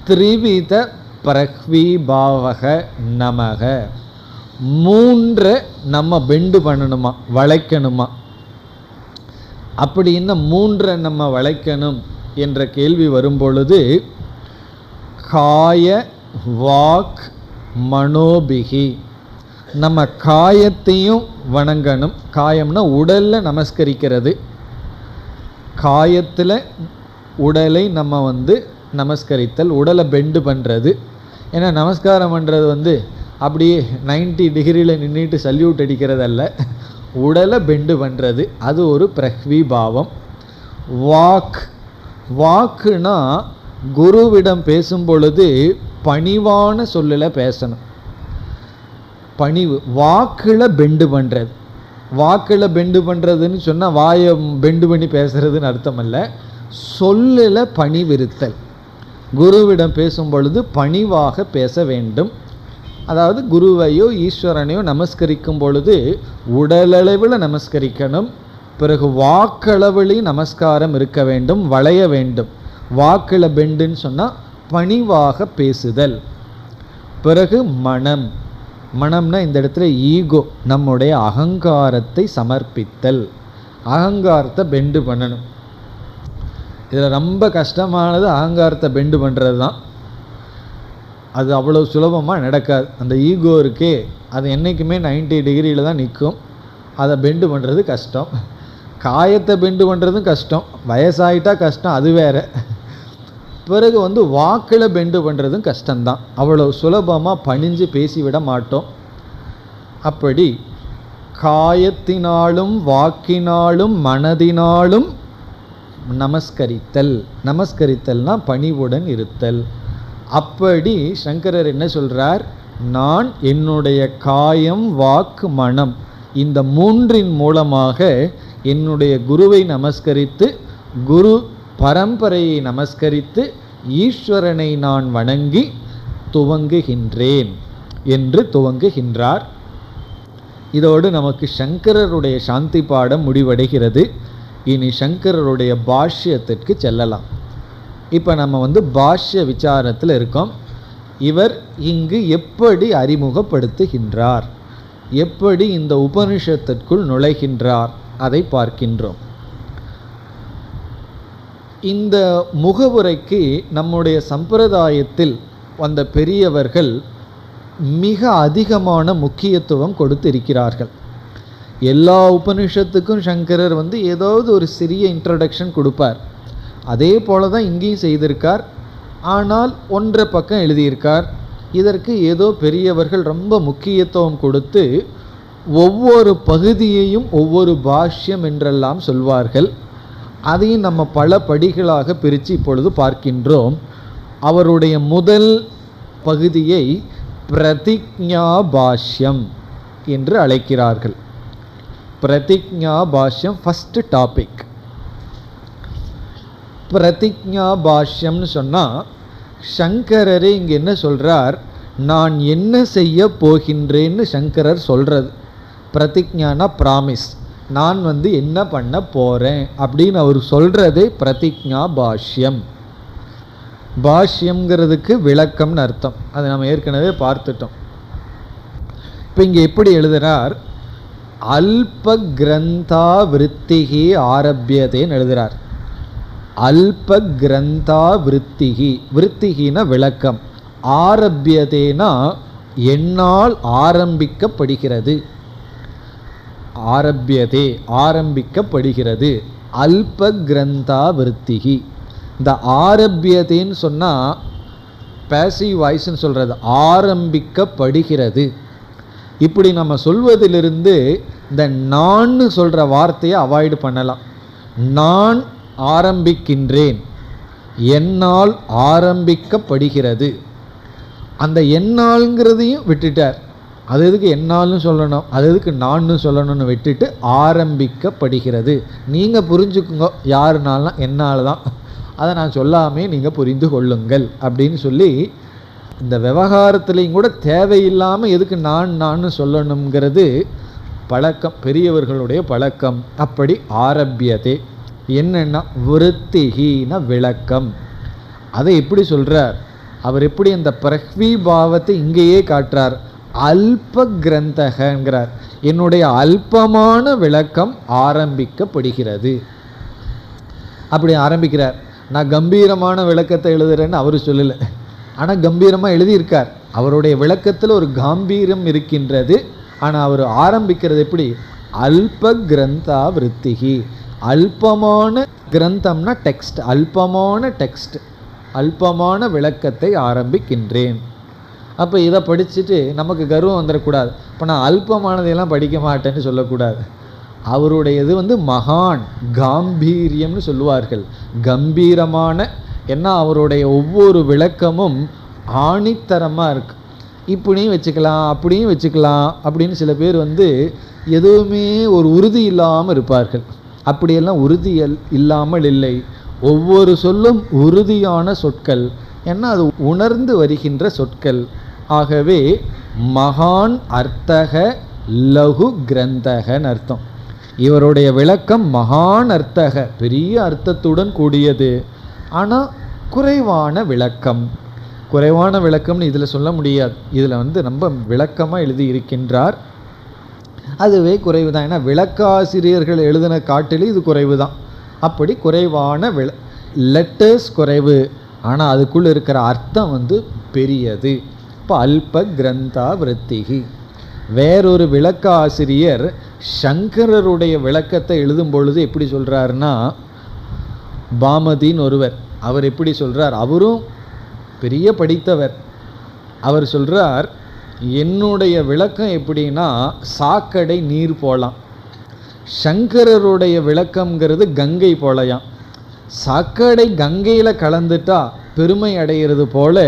த்ரிவித பிரஹ்வீபாவக நமக, 3 நம்ம பெண்டு பண்ணணுமா, வளைக்கணுமா? அப்படின்னா 3 நம்ம வளைக்கணும் என்ற கேள்வி வரும்பொழுது காய வாக் மனோபிகி, நம்ம காயத்தையும் வணங்கணும். காயம்னா உடலில் நமஸ்கரிக்கிறது. காயத்தில் உடலை நம்ம நமஸ்கரித்தல், உடலை பெண்டு பண்ணுறது. ஏன்னா நமஸ்காரம் பண்ணுறது அப்படியே 90 டிகிரியில் நின்றுட்டு சல்யூட் அடிக்கிறதல்ல, உடலை பெண்டு பண்ணுறது. அது ஒரு பிரஹ்வி பாவம். வாக்குனா குருவிடம் பேசும் பொழுது பணிவான சொல்லில் பேசணும். பணிவு. வாக்கில் பெண்டு பண்ணுறது. வாக்கில் பெண்டு பண்ணுறதுன்னு சொன்னால் வாயை பெண்டு பண்ணி பேசுறதுன்னு அர்த்தம் அல்ல. சொல்லில் பணிவிருத்தல். குருவிடம் பேசும் பொழுது பணிவாக பேச வேண்டும். அதாவது குருவையோ ஈஸ்வரனையோ நமஸ்கரிக்கும் பொழுது உடலளவில் நமஸ்கரிக்கணும். பிறகு வாக்களவிலையும் நமஸ்காரம் இருக்க வேண்டும், வளைய வேண்டும். வாக்கில் பெண்டுன்னு சொன்னால் பணிவாக பேசுதல். பிறகு மனம்னா இந்த இடத்துல ஈகோ, நம்முடைய அகங்காரத்தை சமர்ப்பித்தல். அகங்காரத்தை பெண்டு பண்ணணும். இதில் ரொம்ப கஷ்டமானது அகங்காரத்தை பெண்டு பண்ணுறது தான். அது அவ்வளோ சுலபமாக நடக்காது. அந்த ஈகோ இருக்கே, அது என்றைக்குமே 90 டிகிரியில் தான் நிற்கும். அதை பெண்டு பண்ணுறது கஷ்டம். காயத்தை பெண்டு பண்ணுறதும் கஷ்டம், வயசாகிட்டா கஷ்டம், அது வேறு. பிறகு வாக்கில் பெண்டு பண்ணுறதும் கஷ்டம்தான். அவ்வளோ சுலபமாக பணிஞ்சு பேசிவிட மாட்டோம். அப்படி காயத்தினாலும் வாக்கினாலும் மனதினாலும் நமஸ்கரித்தல்னா பணிவுடன் இருத்தல். அப்படி சங்கரர் என்ன சொல்கிறார்? நான் என்னுடைய காயம் வாக்கு மனம் இந்த 3 மூலமாக என்னுடைய குருவை நமஸ்கரித்து, குரு பரம்பரையை நமஸ்கரித்து, ஈஸ்வரனை நான் வணங்கி துவங்குகின்றேன் என்று துவங்குகின்றார். இதோடு நமக்கு சங்கரருடைய சாந்தி பாடம் முடிவடைகிறது. இனி சங்கரருடைய பாஷ்யத்திற்கு செல்லலாம். இப்போ நம்ம பாஷ்ய விசாரத்தில் இருக்கோம். இவர் இங்கு எப்படி அறிமுகப்படுத்துகின்றார், எப்படி இந்த உபனிஷத்திற்குள் நுழைகின்றார், அதை பார்க்கின்றோம். இந்த முகவுரைக்கு நம்முடைய சம்பிரதாயத்தில் வந்த பெரியவர்கள் மிக அதிகமான முக்கியத்துவம் கொடுத்திருக்கிறார்கள். எல்லா உபனிஷத்துக்கும் சங்கரர் ஏதாவது ஒரு சிறிய இன்ட்ரடக்ஷன் கொடுப்பார். அதே போல தான் இங்கேயும் செய்திருக்கார். ஆனால் 1 பக்கம் எழுதியிருக்கார். இதற்கு ஏதோ பெரியவர்கள் ரொம்ப முக்கியத்துவம் கொடுத்து ஒவ்வொரு பகுதியையும் ஒவ்வொரு பாஷ்யம் என்றெல்லாம் சொல்வார்கள். அதையும் நம்ம பல படிகளாக பிரித்து இப்பொழுது பார்க்கின்றோம். அவருடைய முதல் பகுதியை பிரதிஜ்ஞா பாஷ்யம் என்று அழைக்கிறார்கள். பிரதிஜ்ஞா பாஷ்யம் ஃபர்ஸ்ட் டாபிக். பிரதிஜ்ஞா பாஷ்யம்னு சொன்னால் சங்கரரே இங்கே என்ன சொல்கிறார், நான் என்ன செய்ய போகின்றேன்னு சங்கரர் சொல்கிறது. பிரதிஜ்ஞானா ப்ராமிஸ், நான் என்ன பண்ண போகிறேன் அப்படின்னு அவர் சொல்கிறதே பிரதிஜ்ஞா பாஷ்யம். பாஷ்யம்ங்கிறதுக்கு விளக்கம்னு அர்த்தம், அதை நம்ம ஏற்கனவே பார்த்துட்டோம். இப்போ இங்கே எப்படி எழுதுகிறார், அல்ப கிரந்தா விருத்திகி ஆரம்பியதேன்னு எழுதுகிறார். அல்ப கிரந்தா விருத்திகி, விருத்திகின விளக்கம், ஆரம்பியதேனா என்னால் ஆரம்பிக்கப்படுகிறது, ஆரம்பியதே ஆரம்பிக்கப்படுகிறது. அல்ப கிரந்தா விருத்திகி, இந்த ஆரம்பியதேன்னு சொன்னால் பேசிவ் வாய்ஸ்ன்னு சொல்கிறது, ஆரம்பிக்கப்படுகிறது. இப்படி நம்ம சொல்வதிலிருந்து இந்த நான் சொல்கிற வார்த்தையை அவாய்டு பண்ணலாம். நான் ஆரம்பிக்கின்றேன், என்னால் ஆரம்பிக்கப்படுகிறது. அந்த என்னால்ங்கிறதையும் விட்டுட்டார். அது எதுக்கு என்னால்னு சொல்லணும், அது எதுக்கு நான்னு சொல்லணும்னு விட்டுட்டு ஆரம்பிக்கப்படுகிறது. நீங்கள் புரிஞ்சுக்குங்க, யாருனாலும் என்னால் தான், அதை நான் சொல்லாமே நீங்கள் புரிந்து கொள்ளுங்கள் அப்படின்னு சொல்லி, இந்த விவகாரத்துலேயும் கூட தேவையில்லாமல் எதுக்கு நான் சொல்லணுங்கிறது பழக்கம், பெரியவர்களுடைய பழக்கம். அப்படி ஆரம்பியதே என்னென்னா விருத்திகின விளக்கம். அதை எப்படி சொல்கிறார் அவர், எப்படி அந்த பிரஹ்வி பாவத்தை இங்கேயே காட்டுறார். அல்ப கிரந்தகங்கிறார், என்னுடைய அல்பமான விளக்கம் ஆரம்பிக்கப்படுகிறது. அப்படி ஆரம்பிக்கிறார். நான் கம்பீரமான விளக்கத்தை எழுதுறேன்னு அவர் சொல்லலை, ஆனால் கம்பீரமாக எழுதியிருக்கார். அவருடைய விளக்கத்தில் ஒரு காம்பீரம் இருக்கின்றது. ஆனால் அவர் ஆரம்பிக்கிறது எப்படி, அல்ப கிரந்தா விருத்திகி, அல்பமான கிரந்தம்னா டெக்ஸ்ட், அல்பமான டெக்ஸ்ட், அல்பமான விளக்கத்தை ஆரம்பிக்கின்றேன். அப்போ இதை படிச்சுட்டு நமக்கு கர்வம் வந்துடக்கூடாது. இப்போ நான் அல்பமானதையெல்லாம் படிக்க மாட்டேன்னு சொல்லக்கூடாது. அவருடையது மகான் காம்பீரியம்னு சொல்லுவார்கள், கம்பீரமான. ஏன்னா அவருடைய ஒவ்வொரு விளக்கமும் ஆணித்தரமாக இருக்கு. இப்படியும் வச்சுக்கலாம் அப்படியும் வச்சுக்கலாம் அப்படின்னு சில பேர் எதுவுமே ஒரு உறுதி இல்லாமல் இருப்பார்கள். அப்படியெல்லாம் உறுதி இல்லாமல் இல்லை. ஒவ்வொரு சொல்லும் உறுதியான சொற்கள், ஏன்னா அது உணர்ந்து வருகின்ற சொற்கள். ஆகவே மகான் அர்த்தக லகு கிரந்தகன்னு அர்த்தம். இவருடைய விளக்கம் மகான் அர்த்தக, பெரிய அர்த்தத்துடன் கூடியது, ஆனால் குறைவான விளக்கம். குறைவான விளக்கம்னு இதில் சொல்ல முடியாது. இதில் ரொம்ப விளக்கமாக எழுதி இருக்கின்றார். அதுவே குறைவு தான். ஏன்னா விளக்காசிரியர்கள் எழுதின காட்டிலும் இது குறைவு தான். அப்படி குறைவான லெட்டர்ஸ் குறைவு, ஆனால் அதுக்குள்ளே இருக்கிற அர்த்தம் பெரியது. இப்போ அல்ப கிரந்தா விருத்திகி. வேறொரு விளக்காசிரியர் சங்கரருடைய விளக்கத்தை எழுதும் பொழுது எப்படி சொல்கிறாருன்னா, பாமதின்னு ஒருவர், அவர் எப்படி சொல்கிறார், அவரும் பெரிய படித்தவர். அவர் சொல்கிறார், என்னுடைய விளக்கம் எப்படின்னா சாக்கடை நீர் போலாம், சங்கரருடைய விளக்கம்ங்கிறது கங்கை போலையாம். சாக்கடை கங்கையில் கலந்துட்டா பெருமை அடைகிறது போல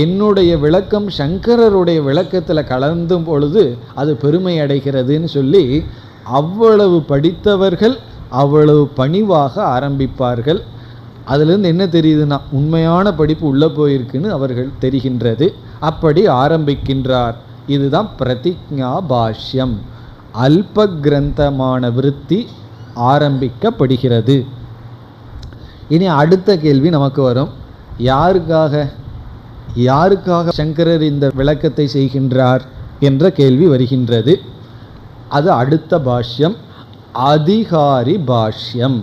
என்னுடைய விளக்கம் சங்கரருடைய விளக்கத்தில் கலந்தும் பொழுது அது பெருமை அடைகிறதுன்னு சொல்லி, அவ்வளவு படித்தவர்கள் அவ்வளவு பணிவாக ஆரம்பிப்பார்கள். அதுலேருந்து என்ன தெரியுதுன்னா உண்மையான படிப்பு உள்ளே போயிருக்குன்னு அவர்கள் தெரிகின்றது. அப்படி ஆரம்பிக்கின்றார். இதுதான் பிரதிஜ்ஞா பாஷ்யம். அல்ப கிரந்தமான விருத்தி ஆரம்பிக்கப்படுகிறது. இனி அடுத்த கேள்வி நமக்கு வரும், யாருக்காக சங்கரர் இந்த விளக்கத்தை செய்கின்றார் என்ற கேள்வி வருகின்றது. அது அடுத்த பாஷ்யம், அதிகாரி பாஷ்யம்.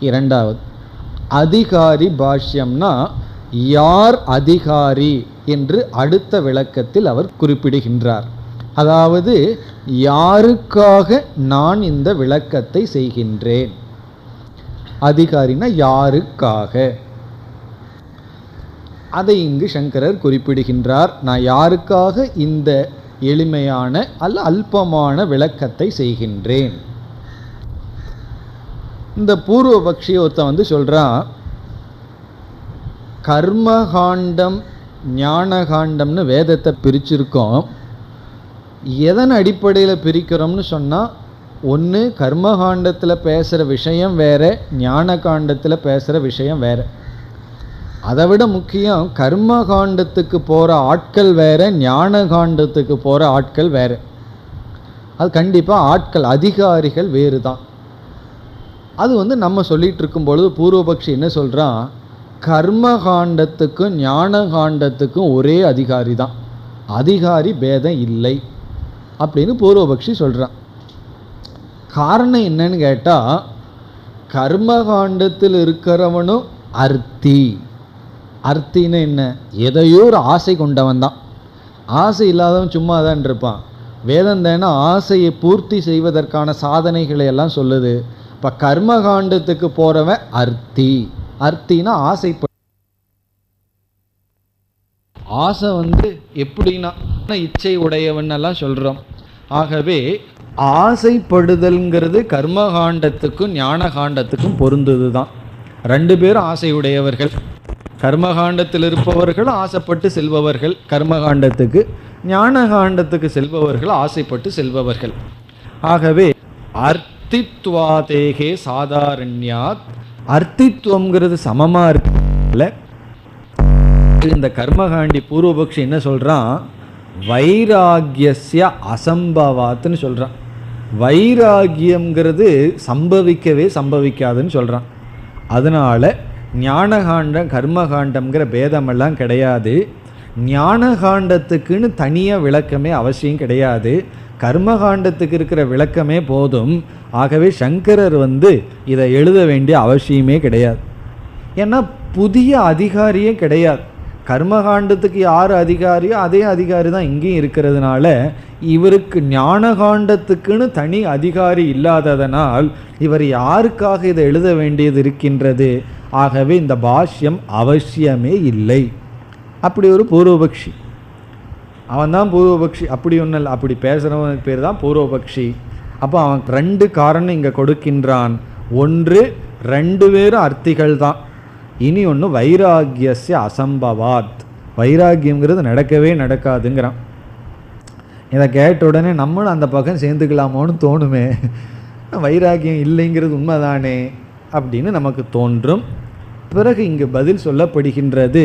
இரண்டாவது அதிகாரி பாஷ்யம்னா யார் அதிகாரி என்று அடுத்த விளக்கத்தில் அவர் குறிப்பிடுகின்றார். அதாவது யாருக்காக நான் இந்த விளக்கத்தை செய்கின்றேன், அதிகாரினா யாருக்காக, அதை இங்கு சங்கரர் குறிப்பிடுகின்றார். நான் யாருக்காக இந்த எளிமையான அல்ல அல்பமான விளக்கத்தை செய்கின்றேன். இந்த பூர்வபக்ஷி ஒருத்தன் சொல்கிறான், கர்மகாண்டம் ஞான காண்டம்னு வேதத்தை பிரிச்சிருக்கோம். எதன் அடிப்படையில் பிரிக்கிறோம்னு சொன்னால், ஒன்று கர்மகாண்டத்தில் பேசுகிற விஷயம் வேறு, ஞான காண்டத்தில் பேசுகிற விஷயம் வேறு. அதை விட முக்கியம், கர்மகாண்டத்துக்கு போகிற ஆட்கள் வேறு, ஞான காண்டத்துக்கு போகிற ஆட்கள் வேறு. அது கண்டிப்பாக ஆட்கள் அதிகாரிகள் வேறு தான். அது நம்ம சொல்லிகிட்டு இருக்கும் பொழுது பூர்வபக்ஷி என்ன சொல்கிறான், கர்மகாண்டத்துக்கும் ஞான காண்டத்துக்கும் ஒரே அதிகாரி தான், அதிகாரி பேதம் இல்லை அப்படின்னு பூர்வபக்ஷி சொல்கிறான். காரணம் என்னன்னு கேட்டால், கர்மகாண்டத்தில் இருக்கிறவனும் அர்த்தி. அர்த்தின்னு என்ன, எதையோ ஒரு ஆசை கொண்டவன் தான். ஆசை இல்லாதவன் சும்மா தான் இருப்பான். வேதம் தானே ஆசையை பூர்த்தி செய்வதற்கான சாதனைகளை எல்லாம் சொல்லுது. இப்போ கர்மகாண்டத்துக்கு போகிறவன் அர்த்தி. அர்த்தினா ஆசைப்பட. ஆசை எப்படின்னா இச்சை உடையவன் எல்லாம் சொல்கிறோம். ஆகவே ஆசைப்படுதல்ங்கிறது கர்மகாண்டத்துக்கும் ஞான காண்டத்துக்கும் பொருந்தது தான். ரெண்டு பேரும் ஆசையுடையவர்கள். கர்மகாண்டத்தில் இருப்பவர்கள் ஆசைப்பட்டு செல்பவர்கள் கர்மகாண்டத்துக்கு, ஞான காண்டத்துக்கு செல்பவர்கள் ஆசைப்பட்டு செல்பவர்கள். ஆகவே அர்த்தித்வாதேகே சாதாரண்யாத், அர்த்தித்வம்ங்கிறது சமமாக இருக்குல்ல. இந்த கர்மகாண்டி பூர்வபக்ஷி என்ன சொல்கிறான், வைராகியஸ்ய அசம்பவாத்துன்னு சொல்கிறான். வைராகியம்ங்கிறது சம்பவிக்கவே சம்பவிக்காதுன்னு சொல்கிறான். அதனால் ஞானகாண்டம் கர்மகாண்டம்ங்கிற பேதமெல்லாம் கிடையாது. ஞானகாண்டத்துக்குன்னு தனியாக விளக்கமே அவசியம் கிடையாது, கர்மகாண்டத்துக்கு இருக்கிற விளக்கமே போதும். ஆகவே சங்கரர் இதை எழுத வேண்டிய அவசியமே கிடையாது. ஏன்னா புதிய அதிகாரியே கிடையாது. கர்மகாண்டத்துக்கு யார் அதிகாரியோ அதே அதிகாரி தான் இங்கேயும் இருக்கிறதுனால, இவருக்கு ஞானகாண்டத்துக்குன்னு தனி அதிகாரி இல்லாததனால் இவர் யாருக்காக இதை எழுத வேண்டியது இருக்கின்றது. ஆகவே இந்த பாஷ்யம் அவசியமே இல்லை. அப்படி ஒரு பூர்வபக்ஷி, அவன் தான் பூர்வபக்ஷி. அப்படி ஒன்றும் இல்லை, அப்படி பேசுகிறவனுக்கு பேர் தான் பூர்வபக்ஷி. அப்போ அவன் ரெண்டு காரணம் இங்கே கொடுக்கின்றான். ஒன்று, ரெண்டு பேரும் அர்த்திகள் தான். இனி ஒன்று வைராகியஸ்ய அசம்பவாத், வைராகியங்கிறது நடக்கவே நடக்காதுங்கிறான். இதை கேட்ட உடனே நம்மளும் அந்த பக்கம் சேர்ந்துக்கலாமோன்னு தோணுமே, வைராகியம் இல்லைங்கிறது உண்மைதானே அப்படின்னு நமக்கு தோன்றும். பிறகு இங்கு பதில் சொல்லப்படுகின்றது,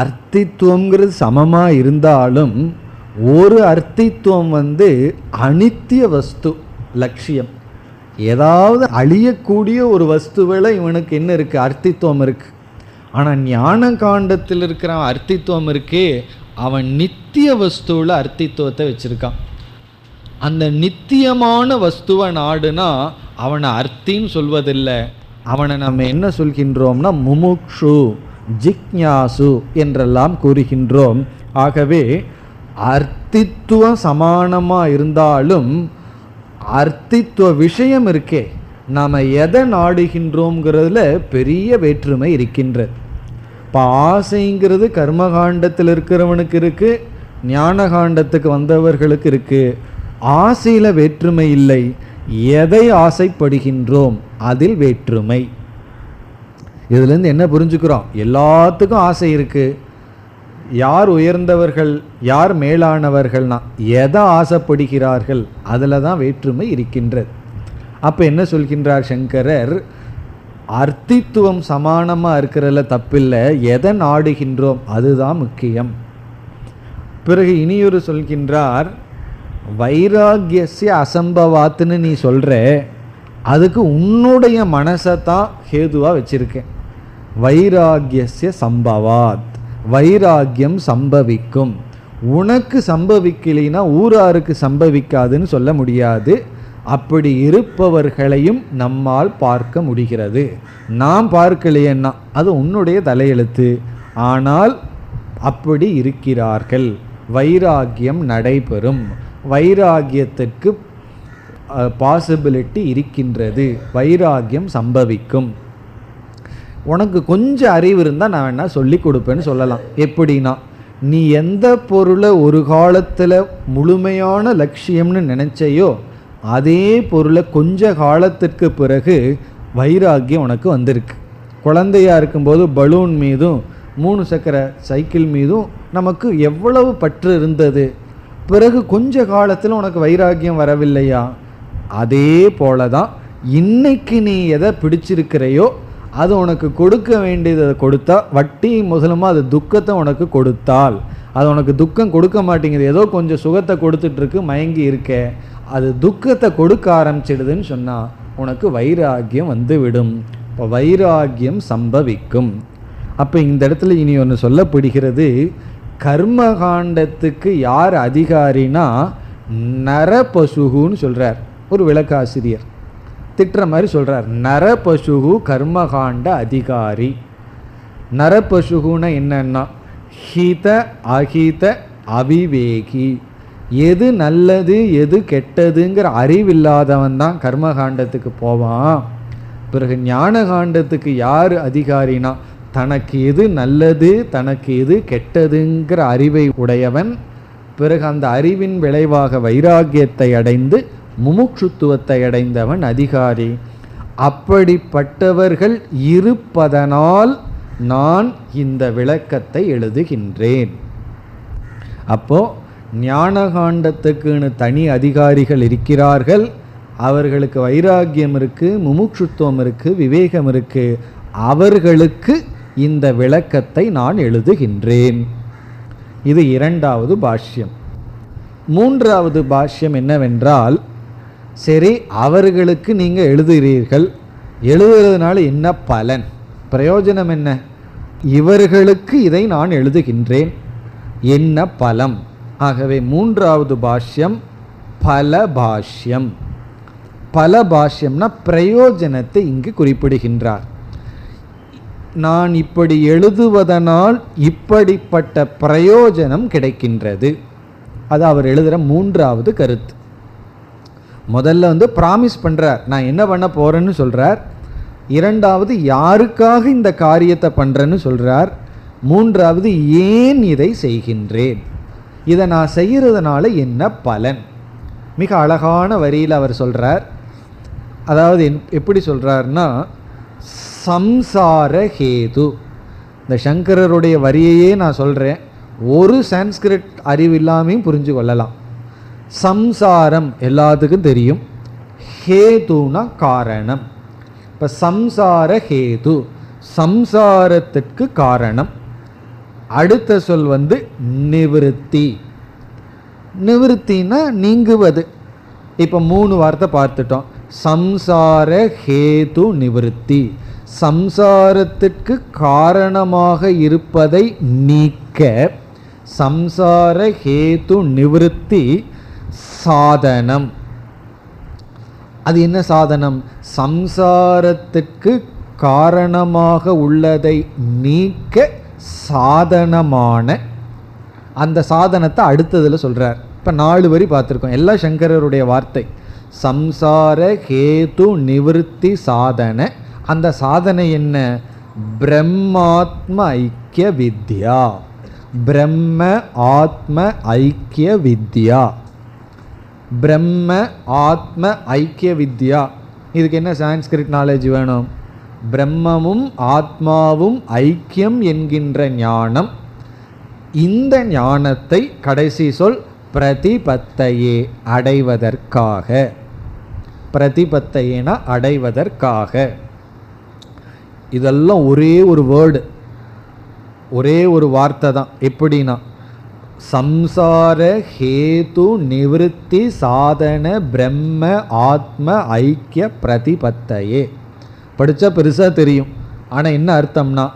அர்த்தித்துவங்கிறது சமமாக இருந்தாலும் ஒரு அர்த்தித்துவம் அனித்திய வஸ்து லட்சியம். ஏதாவது அழியக்கூடிய ஒரு வஸ்துவில் இவனுக்கு என்ன இருக்குது, அர்த்தித்துவம் இருக்குது. ஆனால் ஞான காண்டத்தில் இருக்கிற அர்த்தித்துவம் இருக்கே, அவன் நித்திய வஸ்துவில் அர்த்தித்துவத்தை வச்சுருக்கான். அந்த நித்தியமான வஸ்துவை நாடுனா அவனை அர்த்தின்னு சொல்வதில்லை, அவனை நம்ம என்ன சொல்கின்றோம்னா முமுக்ஷு, ஜிக்ஞாசு என்றெல்லாம் கூறுகின்றோம். ஆகவே அர்த்தித்துவம் சமானமாக இருந்தாலும் அர்த்தித்துவ விஷயம் இருக்கே, நாம் எதை நாடுகின்றோங்கிறதுல பெரிய வேற்றுமை இருக்கின்றது. இப்போ ஆசைங்கிறது கர்மகாண்டத்தில் இருக்கிறவனுக்கு இருக்குது, ஞான காண்டத்துக்கு வந்தவர்களுக்கு இருக்குது. ஆசையில் வேற்றுமை இல்லை, எதை ஆசைப்படுகின்றோம் அதில் வேற்றுமை. இதுலேருந்து என்ன புரிஞ்சுக்கிறோம், எல்லாத்துக்கும் ஆசை இருக்குது. யார் உயர்ந்தவர்கள் யார் மேலானவர்கள்னா எதை ஆசைப்படுகிறார்கள் அதில் தான் வேற்றுமை இருக்கின்றது. அப்போ என்ன சொல்கின்றார் சங்கரர், அர்த்தித்துவம் சமானமாக இருக்கிறதுல தப்பில்லை, எதை நாடுகின்றோம் அதுதான் முக்கியம். பிறகு இனியொரு சொல்கின்றார், வைராகியஸ்ய அசம்பவாத்துன்னு நீ சொல்கிற, அதுக்கு உன்னுடைய மனசை தான் ஹேதுவாக வச்சுருக்கேன். வைராகியஸ்ய சம்பவாத், வைராகியம் சம்பவிக்கும். உனக்கு சம்பவிக்கலைன்னா ஊராருக்கு சம்பவிக்காதுன்னு சொல்ல முடியாது. அப்படி இருப்பவர்களையும் நம்மால் பார்க்க முடிகிறது. நாம் பார்க்கலையேன்னா அது உன்னுடைய தலையெழுத்து, ஆனால் அப்படி இருக்கிறார்கள். வைராகியம் நடைபெறும், வைராகியத்திற்கு பாசிபிலிட்டி இருக்கின்றது, வைராகியம் சம்பவிக்கும். உனக்கு கொஞ்சம் அறிவு இருந்தால் நான் வேணா சொல்லி கொடுப்பேன்னு சொல்லலாம். எப்படின்னா, நீ எந்த பொருளை ஒரு காலத்தில் முழுமையான லட்சியம்னு நினச்சையோ அதே பொருளை கொஞ்ச காலத்திற்கு பிறகு வைராகியம் உனக்கு வந்திருக்கு. குழந்தையாக இருக்கும்போது பலூன் மீதும் 3 சக்கர சைக்கிள் மீதும் நமக்கு எவ்வளவு பற்று இருந்தது, பிறகு கொஞ்ச காலத்தில் உனக்கு வைராக்கியம் வரவில்லையா? அதே போல தான் இன்னைக்கு நீ எதை பிடிச்சிருக்கிறையோ அது உனக்கு கொடுக்க வேண்டியதை கொடுத்தா, வட்டி முதலுமா அது துக்கத்தை உனக்கு கொடுத்தால், அது உனக்கு துக்கம் கொடுக்க மாட்டேங்குது, ஏதோ கொஞ்சம் சுகத்தை கொடுத்துட்ருக்கு, மயங்கி இருக்க, அது துக்கத்தை கொடுக்க ஆரம்பிச்சிடுதுன்னு சொன்னால் உனக்கு வைராக்கியம் வந்து விடும். இப்போ வைராக்கியம் சம்பவிக்கும். அப்போ இந்த இடத்துல இனி ஒன்று சொல்லப்படுகிறது, கர்மகாண்டத்துக்கு யார் அதிகாரினா நரபசுகுன்னு சொல்கிறார் ஒரு விளக்காசிரியர். திட்டுற மாதிரி சொல்கிறார், நரபசுகு கர்மகாண்ட அதிகாரி. நரபசுகுன்னா என்னன்னா ஹித அஹித அவிவேகி, எது நல்லது எது கெட்டதுங்கிற அறிவில்லாதவன் தான் கர்மகாண்டத்துக்கு போவான். பிறகு ஞான காண்டத்துக்கு யார் அதிகாரினா தனக்கு எது நல்லது தனக்கு எது கெட்டதுங்கிற அறிவை உடையவன். பிறகு அந்த அறிவின் விளைவாக வைராக்கியத்தை அடைந்து முமுட்சுத்துவத்தை அடைந்தவன் அதிகாரி. அப்படிப்பட்டவர்கள் இருப்பதனால் நான் இந்த விளக்கத்தை எழுதுகின்றேன். அப்போ ஞானகாண்டத்துக்குன்னு தனி அதிகாரிகள் இருக்கிறார்கள், அவர்களுக்கு வைராக்கியம் இருக்குது, முமுட்சுத்துவம் இருக்குது, விவேகம் இருக்குது, அவர்களுக்கு இந்த விளக்கத்தை நான் எழுதுகின்றேன். இது 2வது பாஷ்யம். 3வது பாஷ்யம் என்னவென்றால், சரி அவர்களுக்கு நீங்கள் எழுதுகிறீர்கள், எழுதுறதுனால என்ன பலன், பிரயோஜனம் என்ன? இவர்களுக்கு இதை நான் எழுதுகின்றேன், என்ன பலம்? ஆகவே 3வது பாஷ்யம் பல பாஷ்யம். பல பாஷ்யம்னா பிரயோஜனத்தை இங்கு குறிப்பிடுகின்றார். நான் இப்படி எழுதுவதனால் இப்படிப்பட்ட பிரயோஜனம் கிடைக்கின்றது. அது அவர் எழுதுகிற 3வது கருத்து. முதல்ல ப்ராமிஸ் பண்ணுறார், நான் என்ன பண்ண போகிறேன்னு சொல்கிறார். 2வது யாருக்காக இந்த காரியத்தை பண்ணுறேன்னு சொல்கிறார். 3வது ஏன் இதை செய்கின்றேன், இதை நான் செய்கிறதுனால என்ன பலன். மிக அழகான வரியில் அவர் சொல்கிறார். அதாவது எப்படி சொல்கிறார்னா, சம்சார ஹேது. இந்த சங்கரருடைய வரியையே நான் சொல்கிறேன், ஒரு சான்ஸ்கிரிட் அறிவு இல்லாமையும் புரிஞ்சு கொள்ளலாம். சம்சாரம் எல்லாத்துக்கும் தெரியும், ஹேதுனா காரணம். இப்போ சம்சார ஹேது, சம்சாரத்திற்கு காரணம். அடுத்த சொல் நிவிருத்தி. நிவிருத்தினா நீங்குவது. இப்போ 3 வார்த்தை பார்த்துட்டோம். சம்சார ஹேது நிவிருத்தி, சம்சாரத்திற்கு காரணமாக இருப்பதை நீக்க. சம்சார ஹேது நிவிருத்தி சாதனம். அது என்ன சாதனம்? சம்சாரத்திற்கு காரணமாக உள்ளதை நீக்க சாதனமான அந்த சாதனத்தை அடுத்ததில் சொல்கிறார். இப்போ 4 வரி பார்த்துருக்கோம், எல்லாம் சங்கரருடைய வார்த்தை. சம்சார ஹேது நிவிருத்தி சாதன. அந்த சாதனை என்ன? பிரம்மாத்ம ஐக்கிய வித்யா. பிரம்ம ஆத்ம ஐக்கிய வித்யா. பிரம்ம ஆத்ம ஐக்கிய வித்யா. இதுக்கு என்ன சான்ஸ்கிரிட் நாலேஜ் வேணும்? பிரம்மமும் ஆத்மாவும் ஐக்கியம் என்கின்ற ஞானம். இந்த ஞானத்தை கடைசி சொல் பிரதிபத்தையே, அடைவதற்காக. பிரதிபத்தையேனா அடைவதற்காக. இதெல்லாம் ஒரே ஒரு வேர்டு, ஒரே ஒரு வார்த்தை தான். எப்படின்னா, சம்சார ஹேது நிவிருத்தி சாதன பிரம்ம ஆத்ம ஐக்கிய பிரதிபத்தையே. படித்தா பெருசாக தெரியும், ஆனால் என்ன அர்த்தம்னா,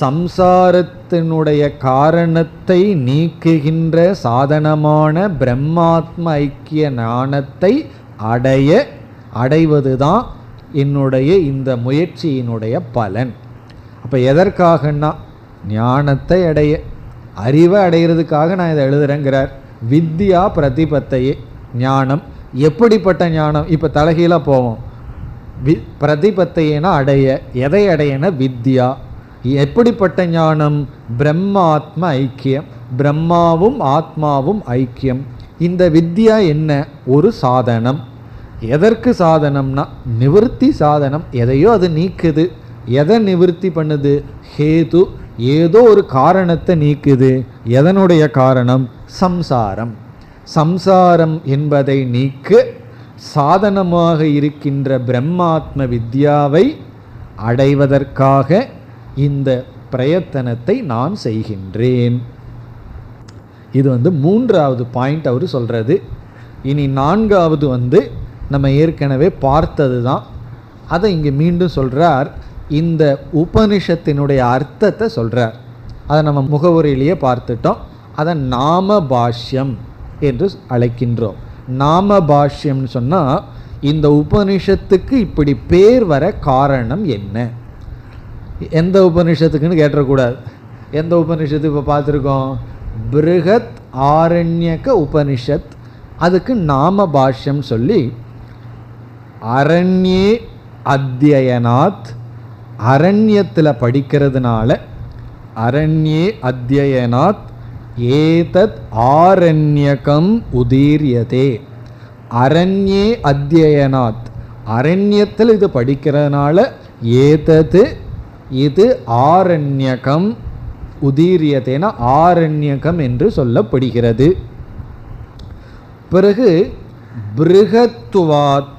சம்சாரத்தினுடைய காரணத்தை நீக்குகின்ற சாதனமான பிரம்மாத்ம ஐக்கிய ஞானத்தை அடைவதுதான் என்னுடைய இந்த முயற்சியினுடைய பலன். அப்போ எதற்காகன்னா, ஞானத்தை அடைய, அறிவை அடைகிறதுக்காக நான் இதை எழுதுறேங்கிறார். வித்யா பிரதிபத்தையே, ஞானம். எப்படிப்பட்ட ஞானம்? இப்போ தலைகீழாக போவோம். பிரதிபத்தையேனா அடைய, எதை அடையனா வித்யா. எப்படிப்பட்ட ஞானம்? பிரம்மாத்ம ஐக்கியம், பிரம்மாவும் ஆத்மாவும் ஐக்கியம். இந்த வித்யா என்ன? ஒரு சாதனம். எதற்கு சாதனம்னா நிவர்த்தி சாதனம். எதையோ அது நீக்குது. எதை நிவர்த்தி பண்ணுது? ஹேது. ஏதோ ஒரு காரணத்தை நீக்குது. எதனுடைய காரணம்? சம்சாரம். சம்சாரம் என்பதை நீக்க சாதனமாக இருக்கின்ற பிரம்மாத்ம வித்யாவை அடைவதற்காக இந்த பிரயத்தனத்தை நான் செய்கின்றேன். இது மூன்றாவது பாயிண்ட் அவர் சொல்றது. இனி நான்காவது நம்ம ஏற்கனவே பார்த்தது தான், அதை இங்கே மீண்டும் சொல்றார். இந்த உபனிஷத்தினுடைய அர்த்தத்தை சொல்றார். அதை நம்ம முகவுரையிலேயே பார்த்துட்டோம். அதை நாம பாஷ்யம் என்று அழைக்கின்றோம். நாம பாஷ்யம்னு சொன்னால் இந்த உபனிஷத்துக்கு இப்படி பேர் வர காரணம் என்ன? எந்த உபனிஷத்துக்குன்னு கேட்டக்கூடாது. எந்த உபனிஷத்து இப்போ பார்த்துருக்கோம்? பிருகத் ஆரண்யக உபனிஷத். அதுக்கு நாம பாஷ்யம் சொல்லி அரண்யே அத்தியனாத், அரண்யத்தில் படிக்கிறதுனால, அரண்யே அத்தியனாத் ஏதத் ஆரண்யகம் உதீரியதே. அரண்யே அத்தியனாத், அரண்யத்தில் இது படிக்கிறதுனால ஏதது இது ஆரண்யகம் உதீரியதேன ஆரண்யகம் என்று சொல்லப்படுகிறது. பிறகு பிருகத்வாத்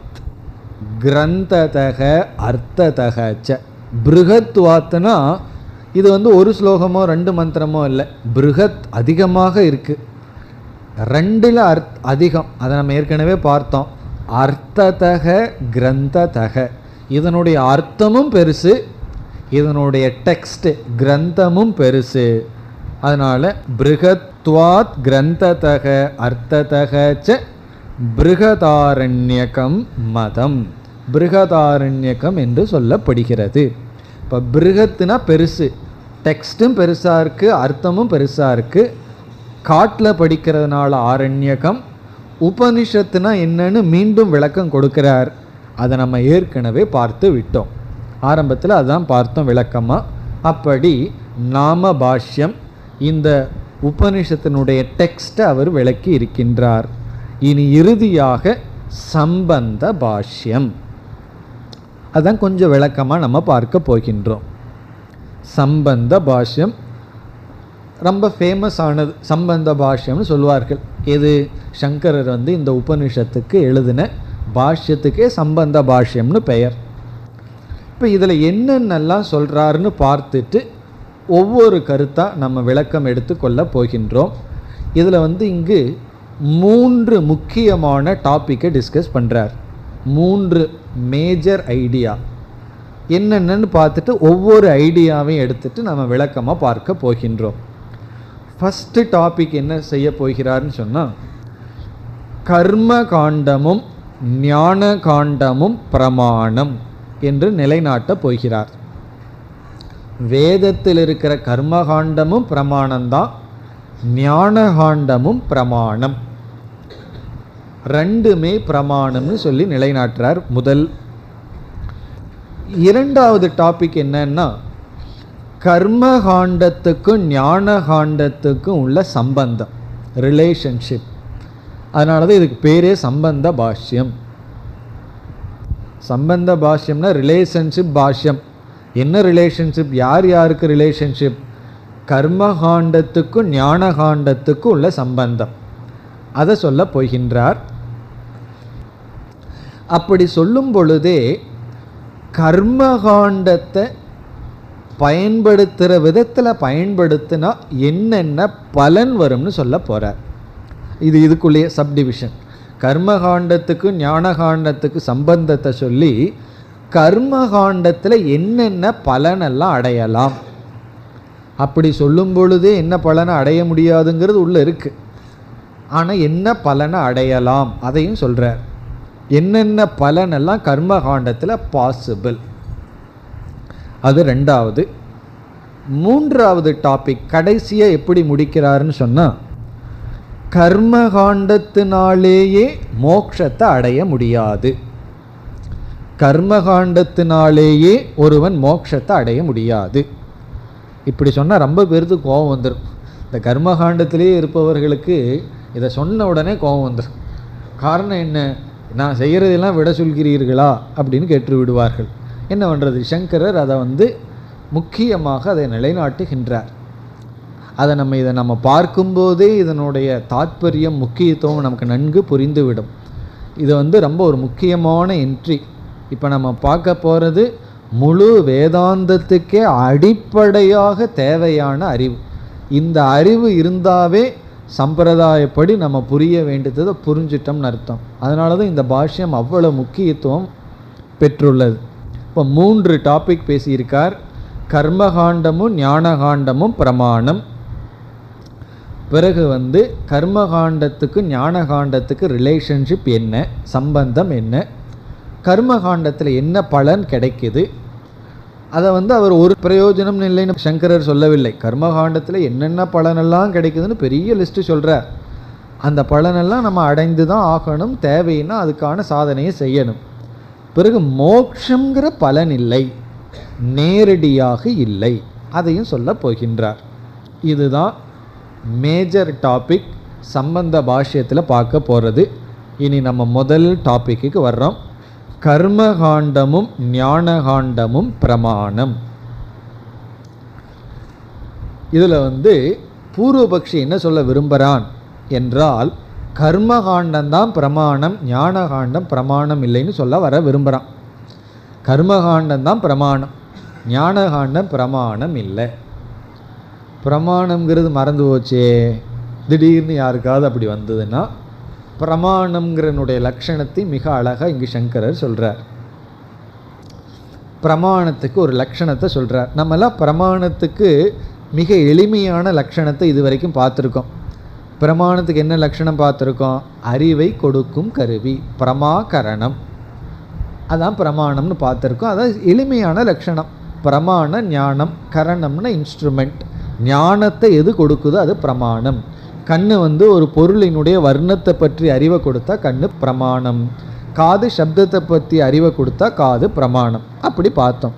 கிரந்ததக அர்த்ததக ச. பிருகத்வாத்னா இது ஒரு ஸ்லோகமோ 2 மந்திரமோ இல்லை. பிருகத் அதிகமாக இருக்கு, 2ல் அதிகம். அதை நம்ம ஏற்கனவே பார்த்தோம். அர்த்ததக கிரந்ததக, இதனுடைய அர்த்தமும் பெருசு, இதனுடைய டெக்ஸ்ட் கிரந்தமும் பெருசு. அதனால பிருகத்வாத் கிரந்ததக அர்த்ததக ச பிருகதாரண்யகம் மதம், பிருகதாரண்யகம் என்று சொல்லப்படுகிறது. இப்போ பிருகத்துனா பெருசு, டெக்ஸ்ட்டும் பெருசாக இருக்குது, அர்த்தமும் பெருசாக இருக்குது. காட்டில் படிக்கிறதுனால ஆரண்யகம். உபனிஷத்துனா என்னன்னு மீண்டும் விளக்கம் கொடுக்கிறார். அதை நம்ம ஏற்கனவே பார்த்து விட்டோம். ஆரம்பத்தில் அதான் பார்த்தோம் விளக்கமாக. அப்படி நாம பாஷ்யம், இந்த உபனிஷத்தினுடைய டெக்ஸ்ட்டை அவர் விளக்கி இருக்கின்றார். இனி இறுதியாக சம்பந்த பாஷ்யம், அதான் கொஞ்சம் விளக்கமாக நம்ம பார்க்க போகின்றோம். சம்பந்த பாஷ்யம் ரொம்ப ஃபேமஸ் ஆனது. சம்பந்த பாஷ்யம்னு சொல்வார்கள். இது சங்கரர் இந்த உபனிஷத்துக்கு எழுதின பாஷ்யத்துக்கே சம்பந்த பாஷ்யம்னு பெயர். இப்போ இதில் என்னென்னலாம் சொல்கிறாருன்னு பார்த்துட்டு ஒவ்வொரு கருத்தாக நம்ம விளக்கம் எடுத்துக்கொள்ள போகின்றோம். இதில் இங்கு 3 முக்கியமான டாப்பிக்கை டிஸ்கஸ் பண்ணுறார். 3 மேஜர் ஐடியா என்னென்னு பார்த்துட்டு ஒவ்வொரு ஐடியாவையும் எடுத்துட்டு நம்ம விளக்கமாக பார்க்க போகின்றோம். ஃபஸ்ட்டு டாபிக் என்ன செய்ய போகிறார்னு சொன்னால், கர்ம காண்டமும் ஞான காண்டமும் பிரமாணம் என்று நிலைநாட்ட போகிறார். வேதத்தில் இருக்கிற கர்மகாண்டமும் பிரமாணம்தான், ஞானகாண்டமும் பிரமாணம். 2மே பிரமாணம்னு சொல்லி நிலைநாட்டுறார். முதல். இரண்டாவது டாபிக் என்னன்னா, கர்மகாண்டத்துக்கும் ஞானகாண்டத்துக்கும் உள்ள சம்பந்தம், ரிலேஷன்ஷிப். அதனால தான் இதுக்கு பேரே சம்பந்த பாஷ்யம். சம்பந்த பாஷ்யம்னா ரிலேஷன்ஷிப் பாஷ்யம். என்ன ரிலேஷன்ஷிப்? யார் யாருக்கு ரிலேஷன்ஷிப்? கர்மகாண்டத்துக்கும் ஞானகாண்டத்துக்கும் உள்ள சம்பந்தம், அதை சொல்ல போகின்றார். அப்படி சொல்லும் பொழுதே கர்மகாண்டத்தை பயன்படுத்துகிற விதத்தில் பயன்படுத்தினா என்னென்ன பலன் வரும்னு சொல்ல போகிறார். இதுக்குள்ளேயே சப்டிவிஷன். கர்மகாண்டத்துக்கும் ஞானகாண்டத்துக்கு சம்பந்தத்தை சொல்லி கர்மகாண்டத்தில் என்னென்ன பலனெல்லாம் அடையலாம், அப்படி சொல்லும் பொழுதே என்ன பலனை அடைய முடியாதுங்கிறது உள்ளே இருக்குது. ஆனால் என்ன பலனை அடையலாம் அதையும் சொல்கிறார். என்னென்ன பலனெல்லாம் கர்மகாண்டத்தில் பாசிபிள், அது 2வது. 3வது டாபிக் கடைசியாக எப்படி முடிக்கிறாருன்னு சொன்னால், கர்மகாண்டத்தினாலேயே மோட்சத்தை அடைய முடியாது. கர்மகாண்டத்தினாலேயே ஒருவன் மோட்சத்தை அடைய முடியாது. இப்படி சொன்னால் ரொம்ப பேருக்கு கோபம் வந்துடும். இந்த கர்மகாண்டத்திலேயே இருப்பவர்களுக்கு இதை சொன்ன உடனே கோபம் வந்துடும். காரணம் என்ன? நான் செய்கிறதெல்லாம் விட சொல்கிறீர்களா அப்படின்னு கேட்டு விடுவார்கள். என்ன பண்ணுறது? சங்கரர் அதை முக்கியமாக அதை நிலைநாட்டுகின்றார். அதை நம்ம பார்க்கும்போதே இதனுடைய தாத்பரியம் முக்கியத்துவம் நமக்கு நன்கு புரிந்துவிடும். இது ரொம்ப ஒரு முக்கியமான என்ட்ரி. இப்போ நம்ம பார்க்க போகிறது முழு வேதாந்தத்துக்கே அடிப்படையாக தேவையான அறிவு. இந்த அறிவு இருந்தாவே சம்பிரதாயப்படி நம்ம புரிய வேண்டியதை புரிஞ்சிட்டோம்னு அர்த்தம். அதனால தான் இந்த பாஷ்யம் அவ்வளவு முக்கியத்துவம் பெற்றுள்ளது. இப்போ 3 டாபிக் பேசியிருக்கார். கர்மகாண்டமும் ஞானகாண்டமும் பிரமாணம். பிறகு கர்மகாண்டத்துக்கு ஞானகாண்டத்துக்கு ரிலேஷன்ஷிப் என்ன, சம்பந்தம் என்ன, கர்மகாண்டத்தில் என்ன பலன் கிடைக்குது, அதை அவர் ஒரு பிரயோஜனம் இல்லைன்னு சங்கரர் சொல்லவில்லை. கர்மகாண்டத்தில் என்னென்ன பலனெல்லாம் கிடைக்குதுன்னு பெரிய லிஸ்ட்டு சொல்கிறார். அந்த பலனெல்லாம் நம்ம அடைந்து தான் ஆகணும், தேவைன்னா அதுக்கான சாதனையை செய்யணும். பிறகு மோட்சங்கிற பலன் இல்லை, நேரடியாக இல்லை, அதையும் சொல்ல போகின்றார். இதுதான் மேஜர் டாபிக் சம்பந்த பாஷ்யத்தில் பார்க்க போகிறது. இனி நம்ம முதல் டாபிக்கு வர்றோம். கர்மகாண்டமும் ஞானகாண்டமும் பிரமாணம். இதில் பூர்வபக்ஷி என்ன சொல்ல விரும்புகிறான் என்றால், கர்மகாண்டம்தான் பிரமாணம், ஞானகாண்டம் பிரமாணம் இல்லைன்னு சொல்ல வர விரும்புகிறான். கர்மகாண்டம்தான் பிரமாணம், ஞானகாண்டம் பிரமாணம் இல்லை. பிரமாணம்ங்கிறது மறந்து போச்சே, திடீர்னு யாருக்காவது அப்படி வந்ததுன்னா பிரமாணம்ங்கிறனுடைய லட்சணத்தை மிக அழகாக இங்கு சங்கரர் சொல்கிறார். பிரமாணத்துக்கு ஒரு லட்சணத்தை சொல்கிறார். நம்மெல்லாம் பிரமாணத்துக்கு மிக எளிமையான லட்சணத்தை இது வரைக்கும் பார்த்துருக்கோம். பிரமாணத்துக்கு என்ன லட்சணம் பார்த்துருக்கோம்? அறிவை கொடுக்கும் கருவி, பிரமாகரணம், அதான் பிரமாணம்னு பார்த்துருக்கோம். அதான் எளிமையான லட்சணம். பிரமாண ஞானம், கரணம்னா இன்ஸ்ட்ருமெண்ட். ஞானத்தை எது கொடுக்குதோ அது பிரமாணம். கண்ணு ஒரு பொருளினுடைய வர்ணத்தை பற்றி அறிவை கொடுத்தா கண்ணு பிரமாணம். காது சப்தத்தை பற்றி அறிவை கொடுத்தா காது பிரமாணம். அப்படி பார்த்தோம்.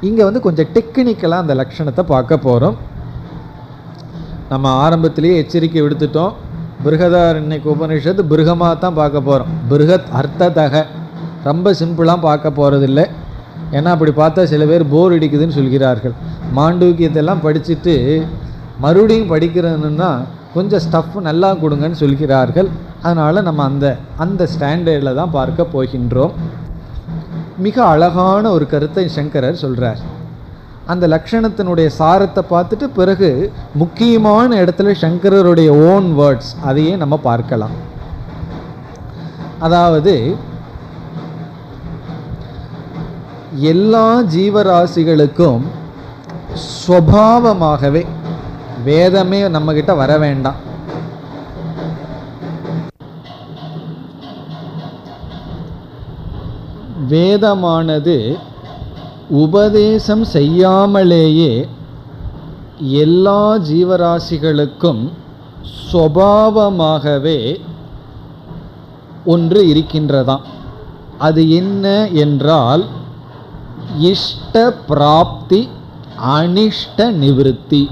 இங்கே கொஞ்சம் டெக்னிக்கலாக அந்த லட்சணத்தை பார்க்க போகிறோம். நம்ம ஆரம்பத்திலேயே எச்சரிக்கை விடுத்துட்டோம். பிருகதாரண்யக உபனிஷத்து பிருகமாக தான் பார்க்க போகிறோம். பிருகத் அர்த்ததக, ரொம்ப சிம்பிளாக பார்க்க போகிறதில்லை. ஏன்னா அப்படி பார்த்தா சில பேர் போர் அடிக்குதுன்னு சொல்கிறார்கள். மாண்டூக்கியத்தெல்லாம் படிச்சுட்டு மறுபடியும் படிக்கிறதுன்னா கொஞ்சம் ஸ்டஃப் நல்லா கொடுங்கன்னு சொல்கிறார்கள். அதனால் நம்ம அந்த ஸ்டாண்டர்டில் தான் பார்க்க போகின்றோம். மிக அழகான ஒரு கருத்தை சங்கரர் சொல்கிறார். அந்த லட்சணத்தினுடைய சாரத்தை பார்த்துட்டு பிறகு முக்கியமான இடத்துல சங்கரருடைய ஓன் வேர்ட்ஸ் அதையே நம்ம பார்க்கலாம். அதாவது எல்லா ஜீவராசிகளுக்கும் ஸ்வபாவமாகவே, வேதமே நம்மகிட்ட வர வேண்டாம், வேதமானது உபதேசம் செய்யாமலேயே எல்லா ஜீவராசிகளுக்கும் ஸ்வபாவமாகவே ஒன்று இருக்கின்றதாம். அது என்ன என்றால் இஷ்ட பிராப்தி, அனிஷ்ட நிவிருத்தி.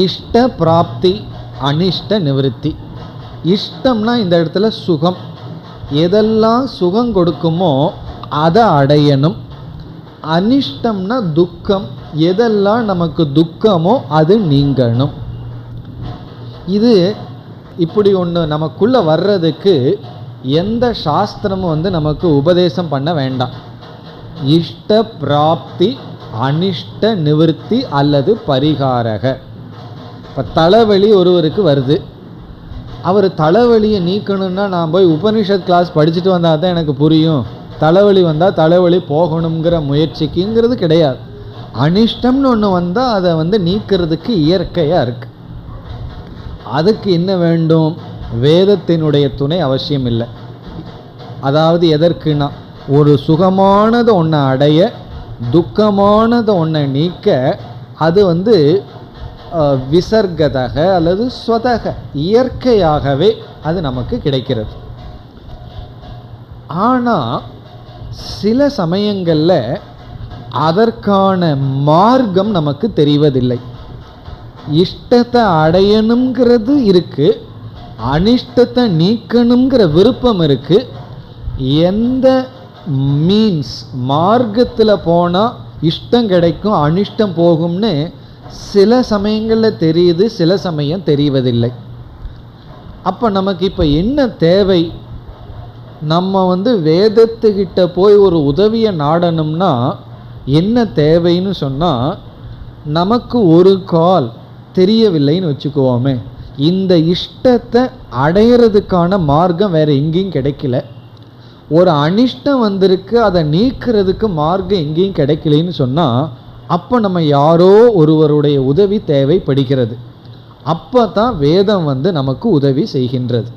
இஷ்ட பிராப்தி, அனிஷ்ட நிவிருத்தி. இஷ்டம்னா இந்த இடத்துல சுகம், எதெல்லாம் சுகம் கொடுக்குமோ அதை அடையணும். அனிஷ்டம்னா துக்கம், எதெல்லாம் நமக்கு துக்கமோ அது நீங்கணும். இது இப்படி ஒன்று நமக்குள்ளே வர்றதுக்கு எந்த சாஸ்திரமும் நமக்கு உபதேசம் பண்ண வேண்டாம். இஷ்ட பிராப்தி, அனிஷ்ட நிவிருத்தி அல்லது பரிகாரக. இப்போ தலைவலி ஒருவருக்கு வருது, அவர் தலைவலியை நீக்கணும்னா நான் போய் உபனிஷத் கிளாஸ் படிச்சுட்டு வந்தால் தான் எனக்கு புரியும், தலைவலி வந்தால் தலைவலி போகணுங்கிற முயற்சிக்குங்கிறது கிடையாது. அனிஷ்டம்னு ஒன்று வந்தால் அதை நீக்கிறதுக்கு இயற்கையாக இருக்குது. அதுக்கு என்ன வேண்டும்? வேதத்தினுடைய துணை அவசியம் இல்லை. அதாவது எதற்குனா ஒரு சுகமானதை ஒன்றை அடைய, துக்கமானதை ஒன்றை நீக்க, அது விசர்கதக அல்லது ஸ்வதக, இயற்கையாகவே அது நமக்கு கிடைக்கிறது. ஆனால் சில சமயங்களில் அதற்கான மார்க்கம் நமக்கு தெரிவதில்லை. இஷ்டத்தை அடையணுங்கிறது இருக்குது, அனிஷ்டத்தை நீக்கணுங்கிற விருப்பம் இருக்குது. எந்த மீன்ஸ் மார்க்கத்தில் போனால் இஷ்டம் கிடைக்கும் அனிஷ்டம் போகும்னு சில சமயங்களில் தெரியுது, சில சமயம் தெரிவதில்லை. அப்போ நமக்கு இப்போ என்ன தேவை? நம்ம வேதத்துக்கிட்ட போய் ஒரு உதவியை நாடணும்னா என்ன தேவைன்னு சொன்னால், நமக்கு ஒரு கால் தெரியவில்லைன்னு வச்சுக்குவோமே, இந்த இஷ்டத்தை அடையிறதுக்கான மார்க்கம் வேறு எங்கேயும் கிடைக்கல. ஒரு அனிஷ்டம் வந்திருக்கு, அதை நீக்கிறதுக்கு மார்க்கம் எங்கேயும் கிடைக்கலன்னு சொன்னால், அப்போ நம்ம யாரோ ஒருவருடைய உதவி தேவைப்படுகிறது. அப்போ தான் வேதம் நமக்கு உதவி செய்கின்றது.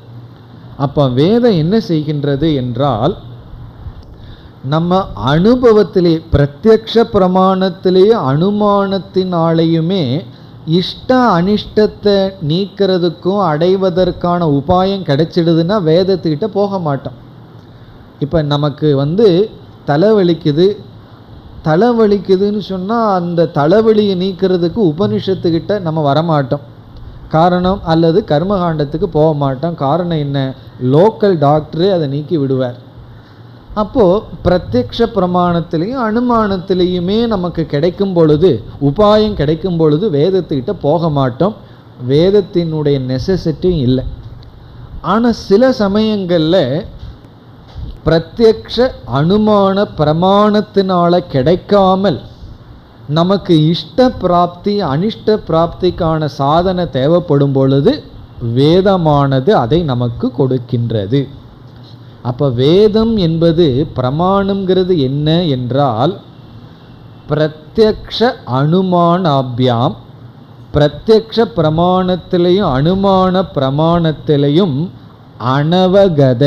அப்போ வேதம் என்ன செய்கின்றது என்றால், நம்ம அனுபவத்திலே பிரத்யக்ஷ பிரமாணத்திலேயே அனுமானத்தினாலேயுமே இஷ்ட அனிஷ்டத்தை நீக்கிறதுக்கும் அடைவதற்கான உபாயம் கிடைச்சிடுதுன்னா வேதத்துக்கிட்ட போக மாட்டோம். இப்போ நமக்கு தலைவலிக்குதுன்னு சொன்னால் அந்த தலைவலியை நீக்கிறதுக்கு உபனிஷத்துக்கிட்ட நம்ம வரமாட்டோம். காரணம், அல்லது கர்மகாண்டத்துக்கு போக மாட்டோம். காரணம் என்ன? லோக்கல் டாக்டரே அதை நீக்கி விடுவார். அப்போது பிரத்யக்ஷ பிரமாணத்திலையும் அனுமானத்திலையுமே நமக்கு கிடைக்கும் பொழுது, உபாயம் கிடைக்கும் பொழுது வேதத்துக்கிட்ட போக மாட்டோம். வேதத்தினுடைய நெசசிட்டியும் இல்லை. ஆனால் சில சமயங்களில் பிரத்யக்ஷ அனுமான பிரமாணத்தினால கிடைக்காமல் நமக்கு இஷ்ட பிராப்தி அனிஷ்ட பிராப்திக்கான சாதனை தேவைப்படும் பொழுது வேதமானது அதை நமக்கு கொடுக்கின்றது. அப்போ வேதம் என்பது பிரமாணம்ங்கிறது என்ன என்றால், பிரத்யக்ஷ அனுமானாபியாம், பிரத்யக்ஷ பிரமாணத்திலையும் அனுமான பிரமாணத்திலையும் அனவகத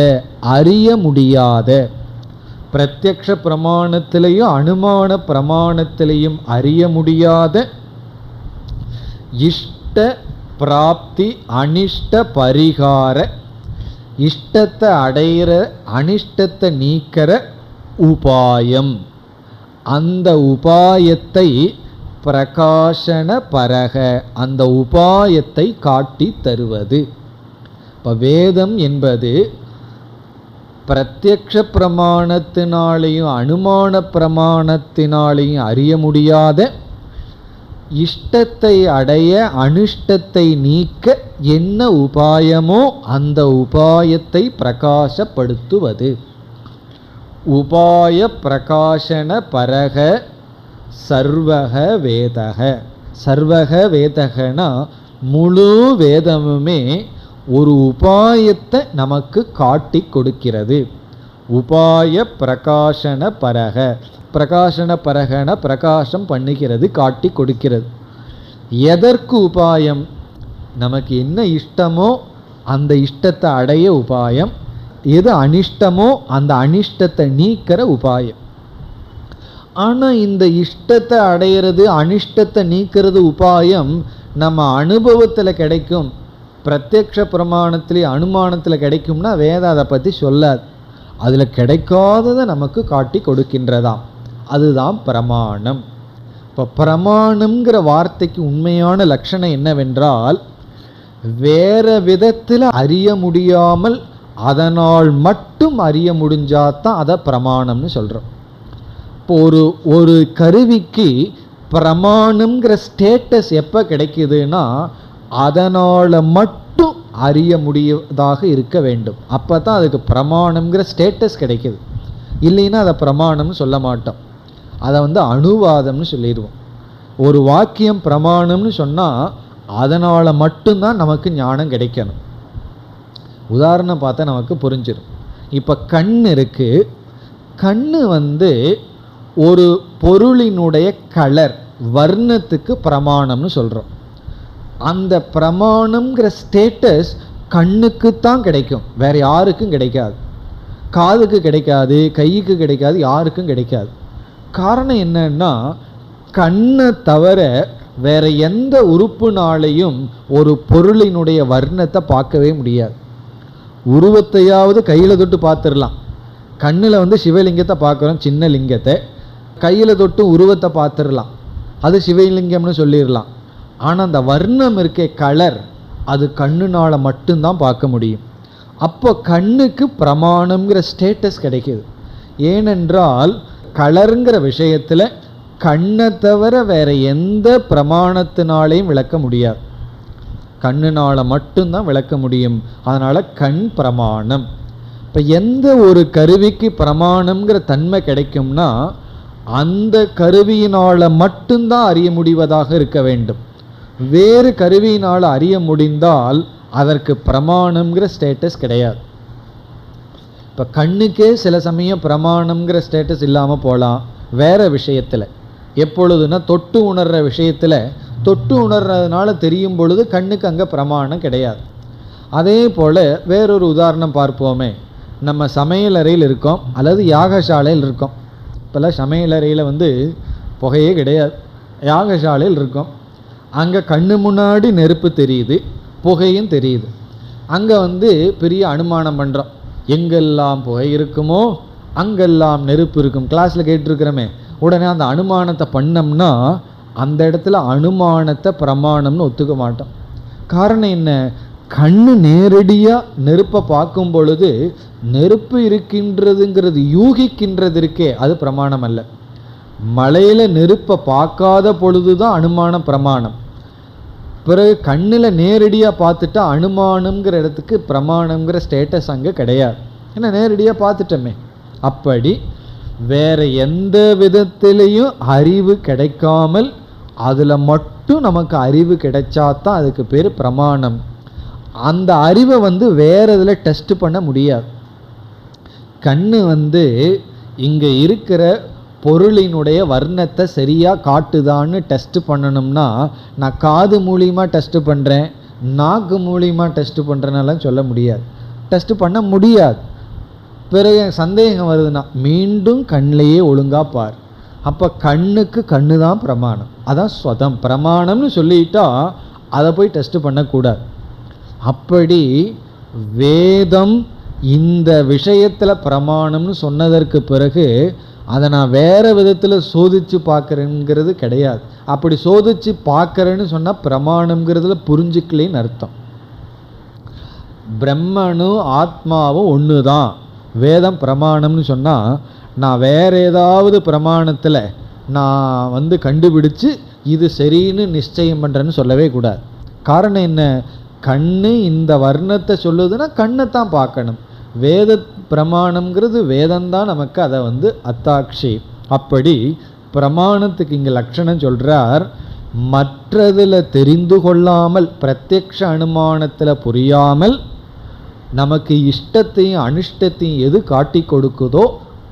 அறிய முடியாத, பிரத்யக்ஷ பிரமாணத்திலையும் அனுமான பிரமாணத்திலையும் அறிய முடியாத இஷ்ட பிராப்தி அனிஷ்ட பரிகார, இஷ்டத்தை அடைகிற அனிஷ்டத்தை நீக்கிற உபாயம், அந்த உபாயத்தை பிரகாசன பரக, அந்த உபாயத்தை காட்டி தருவது. இப்போ வேதம் என்பது பிரத்யக்ஷ பிரமாணத்தினாலேயும் அனுமான பிரமாணத்தினாலேயும் அறிய முடியாத இஷ்டத்தை அடைய அனிஷ்டத்தை நீக்க என்ன உபாயமோ அந்த உபாயத்தை பிரகாசப்படுத்துவது. உபாய பிரகாசன பரக சர்வக வேதக. சர்வக வேதகனா முழு வேதமுமே ஒரு உபாயத்தை நமக்கு காட்டி கொடுக்கிறது. உபாய பிரகாசன பரக, பிரகாசன பரகன பிரகாசம் பண்ணுகிறது, காட்டி கொடுக்கிறது. எதற்கு உபாயம்? நமக்கு என்ன இஷ்டமோ அந்த இஷ்டத்தை அடைய உபாயம், எது அனிஷ்டமோ அந்த அனிஷ்டத்தை நீக்கிற உபாயம். ஆனால் இந்த இஷ்டத்தை அடையிறது அனிஷ்டத்தை நீக்கிறது உபாயம் நம்ம அனுபவத்தில் கிடைக்கும், பிரத்யக்ஷ பிரமாணத்திலே அனுமானத்தில் கிடைக்கும்னா வேதம் அதை பற்றி சொல்லாது. அதில் கிடைக்காததை நமக்கு காட்டி கொடுக்கின்றதாம். அதுதான் பிரமாணம். இப்போ பிரமாணம்ங்கிற வார்த்தைக்கு உண்மையான லட்சணம் என்னவென்றால், வேற விதத்தில் அறிய முடியாமல் அதனால் மட்டும் அறிய முடிஞ்சாதான் அதை பிரமாணம்னு சொல்கிறோம். இப்போ ஒரு கருவிக்கு பிரமாணம்ங்கிற ஸ்டேட்டஸ் எப்போ கிடைக்குதுன்னா அதனால் மட்டும் அறிய முடியதாக இருக்க வேண்டும். அப்போ தான் அதுக்கு பிரமாணம்ங்கிற ஸ்டேட்டஸ் கிடைக்கிது. இல்லைன்னா அதை பிரமாணம்னு சொல்ல மாட்டோம், அதை அணுவாதம்னு சொல்லிடுவோம். ஒரு வாக்கியம் பிரமாணம்னு சொன்னால் அதனால் மட்டும்தான் நமக்கு ஞானம் கிடைக்கணும். உதாரணம் பார்த்தா நமக்கு புரிஞ்சிடும். இப்போ கண் இருக்குது, கண்ணு ஒரு பொருளினுடைய கலர் வர்ணத்துக்கு பிரமாணம்னு சொல்கிறோம். அந்த பிரமாணம்ங்கிற ஸ்டேட்டஸ் கண்ணுக்கு தான் கிடைக்கும், வேற யாருக்கும் கிடைக்காது. காதுக்கு கிடைக்காது, கைக்கு கிடைக்காது, யாருக்கும் கிடைக்காது. காரணம் என்னன்னா, கண்ணை தவிர வேற எந்த உறுப்புனாலையும் ஒரு பொருளினுடைய வர்ணத்தை பார்க்கவே முடியாது. உருவத்தையாவது கையில் தொட்டு பார்த்துடலாம். கண்ணில் சிவலிங்கத்தை பார்க்குறோம், சின்ன லிங்கத்தை, கையில் தொட்டு உருவத்தை பார்த்துடலாம், அது சிவலிங்கம்னு சொல்லிடலாம். ஆனால் அந்த வர்ணம் இருக்கே, கலர், அது கண்ணுனால் மட்டும்தான் பார்க்க முடியும். அப்போ கண்ணுக்கு பிரமாணம்ங்கிற ஸ்டேட்டஸ் கிடைக்கிது. ஏனென்றால் கலருங்கிற விஷயத்தில் கண்ணை தவிர வேற எந்த பிரமாணத்தினாலையும் விளக்க முடியாது. கண்ணுனால மட்டும்தான் விளக்க முடியும். அதனால கண் பிரமாணம். இப்போ எந்த ஒரு கருவிக்கு பிரமாணம்ங்கிற தன்மை கிடைக்கும்னா அந்த கருவியினால மட்டும்தான் அறிய முடிவதாக இருக்க வேண்டும். வேறு கருவியினால் அறிய முடிந்தால் அதற்கு பிரமாணம்ங்கிற ஸ்டேட்டஸ் கிடையாது. இப்போ கண்ணுக்கே சில சமயம் பிரமாணம்ங்கிற ஸ்டேட்டஸ் இல்லாமல் போகலாம். வேற விஷயத்தில் எப்பொழுதுனா தொட்டு உணர்கிற விஷயத்தில் தொட்டு உணர்றதுனால தெரியும் பொழுது கண்ணுக்கு அங்கே பிரமாணம் கிடையாது. அதே போல் வேறொரு உதாரணம் பார்ப்போமே. நம்ம சமையலறையில் இருக்கோம் அல்லது யாகசாலையில் இருக்கோம். இப்போல்லாம் சமையலறையில் புகையே கிடையாது, யாகசாலையில் இருக்கோம். அங்கே கண்ணு முன்னாடி நெருப்பு தெரியுது, புகையும் தெரியுது. அங்கே பெரிய அனுமானம் பண்ணுறோம், எங்கெல்லாம் புகை இருக்குமோ அங்கெல்லாம் நெருப்பு இருக்கும். கிளாஸில் கேட்டிருக்கிறோமே. உடனே அந்த அனுமானத்தை பண்ணோம்னா அந்த இடத்துல அனுமானத்தை பிரமாணம்னு ஒத்துக்க மாட்டோம். காரணம் என்ன? கண்ணு நேரடியாக நெருப்பை பார்க்கும் பொழுது நெருப்பு இருக்கின்றதுங்கிறது யூகிக்கின்றது இருக்கே, அது பிரமாணம் அல்ல. மலையில் நெருப்பை பார்க்காத பொழுது தான் அனுமானம் பிரமாணம். பிறகு கண்ணில் நேரடியாக பார்த்துட்டா அனுமானம்ங்கிற இடத்துக்கு பிரமாணம்ங்கிற ஸ்டேட்டஸ் அங்கே கிடையாது. ஏன்னா நேரடியாக பார்த்துட்டோமே. அப்படி வேற எந்த விதத்திலையும் அறிவு கிடைக்காமல் அதில் மட்டும் நமக்கு அறிவு கிடைச்சாதான் அதுக்கு பேர் பிரமாணம். அந்த அறிவை வேற இதில் டெஸ்ட் பண்ண முடியாது. கண்ணு இங்கே இருக்கிற பொருளினுடைய வர்ணத்தை சரியாக காட்டுதான்னு டெஸ்ட் பண்ணணும்னா நான் காது மூலியமாக டெஸ்ட் பண்ணுறேன், நாக்கு மூலியமாக டெஸ்ட் பண்ணுறேன்னெல்லாம் சொல்ல முடியாது. டெஸ்ட் பண்ண முடியாது. பிறகு சந்தேகம் வருதுன்னா மீண்டும் கண்ணிலேயே ஒழுங்காக பார். அப்போ கண்ணுக்கு கண்ணு தான் பிரமாணம். அதான் ஸ்வதம் பிரமாணம்னு சொல்லிட்டா அதை போய் டெஸ்ட் பண்ணக்கூடாது. அப்படி வேதம் இந்த விஷயத்தில் பிரமாணம்னு சொன்னதற்கு பிறகு அதை நான் வேறு விதத்தில் சோதித்து பார்க்குறேங்கிறது கிடையாது. அப்படி சோதித்து பார்க்குறேன்னு சொன்னால் பிரமாணம்ங்கிறதுல புரிஞ்சுக்கலேன்னு அர்த்தம். பிரம்மனும் ஆத்மாவும் ஒன்று தான் வேதம் பிரமாணம்னு சொன்னால், நான் வேறு ஏதாவது பிரமாணத்தில் நான் கண்டுபிடிச்சு இது சரின்னு நிச்சயம் பண்ணுறேன்னு சொல்லவே கூடாது. காரணம் என்ன? கண்ணு இந்த வர்ணத்தை சொல்லுதுன்னா கண்ணை தான் பார்க்கணும். வேத பிரமாணம்ங்கிறது வேதம்தான் நமக்கு அதை அத்தாட்சி. அப்படி பிரமாணத்துக்கு இங்கே லட்சணம் சொல்கிறார். மற்றதில் தெரிந்து கொள்ளாமல் பிரத்யக்ஷ அனுமானத்தில் புரியாமல் நமக்கு இஷ்டத்தையும் அனிஷ்டத்தையும் எது காட்டி கொடுக்குதோ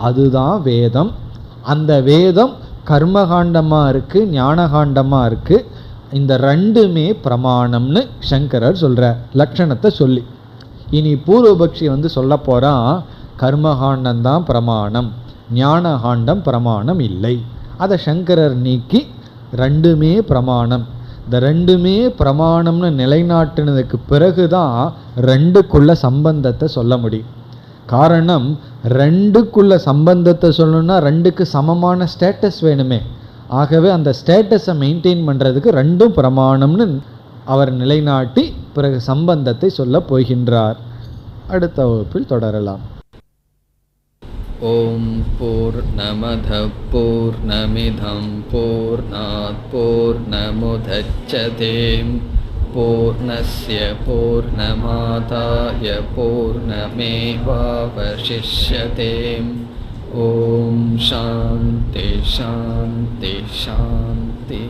அதுதான் வேதம். அந்த வேதம் கர்மகாண்டமாக இருக்குது, ஞானகாண்டமாக இருக்குது. இந்த ரெண்டுமே பிரமாணம்னு சங்கரர் சொல்கிறார் லட்சணத்தை சொல்லி. இனி பூர்வபக்ஷி சொல்ல போகிறான், கர்மகாண்டம்தான் பிரமாணம், ஞானகாண்டம் பிரமாணம் இல்லை. அதை சங்கரர் நீக்கி ரெண்டுமே பிரமாணம், இந்த ரெண்டுமே பிரமாணம்னு நிலைநாட்டினதுக்கு பிறகு தான் ரெண்டுக்குள்ள சம்பந்தத்தை சொல்ல முடியும். காரணம், ரெண்டுக்குள்ள சம்பந்தத்தை சொல்லணும்னா ரெண்டுக்கு சமமான ஸ்டேட்டஸ் வேணுமே. ஆகவே அந்த ஸ்டேட்டஸை மெயின்டைன் பண்ணுறதுக்கு ரெண்டும் பிரமாணம்னு அவர் நிலைநாட்டி பிறகு சம்பந்தத்தை சொல்ல போகின்றார். அடுத்த வகுப்பில் தொடரலாம். ஓம் பூர்ணமத பூர்ணமிதம் பூர்ணாத் பூர்ணமுதச்யதே பூர்ணஸ்ய பூர்ணமாதாய பூர்ணமேவாவசிஷ்யதே. ஓம் சாந்தி சாந்தி சாந்தி.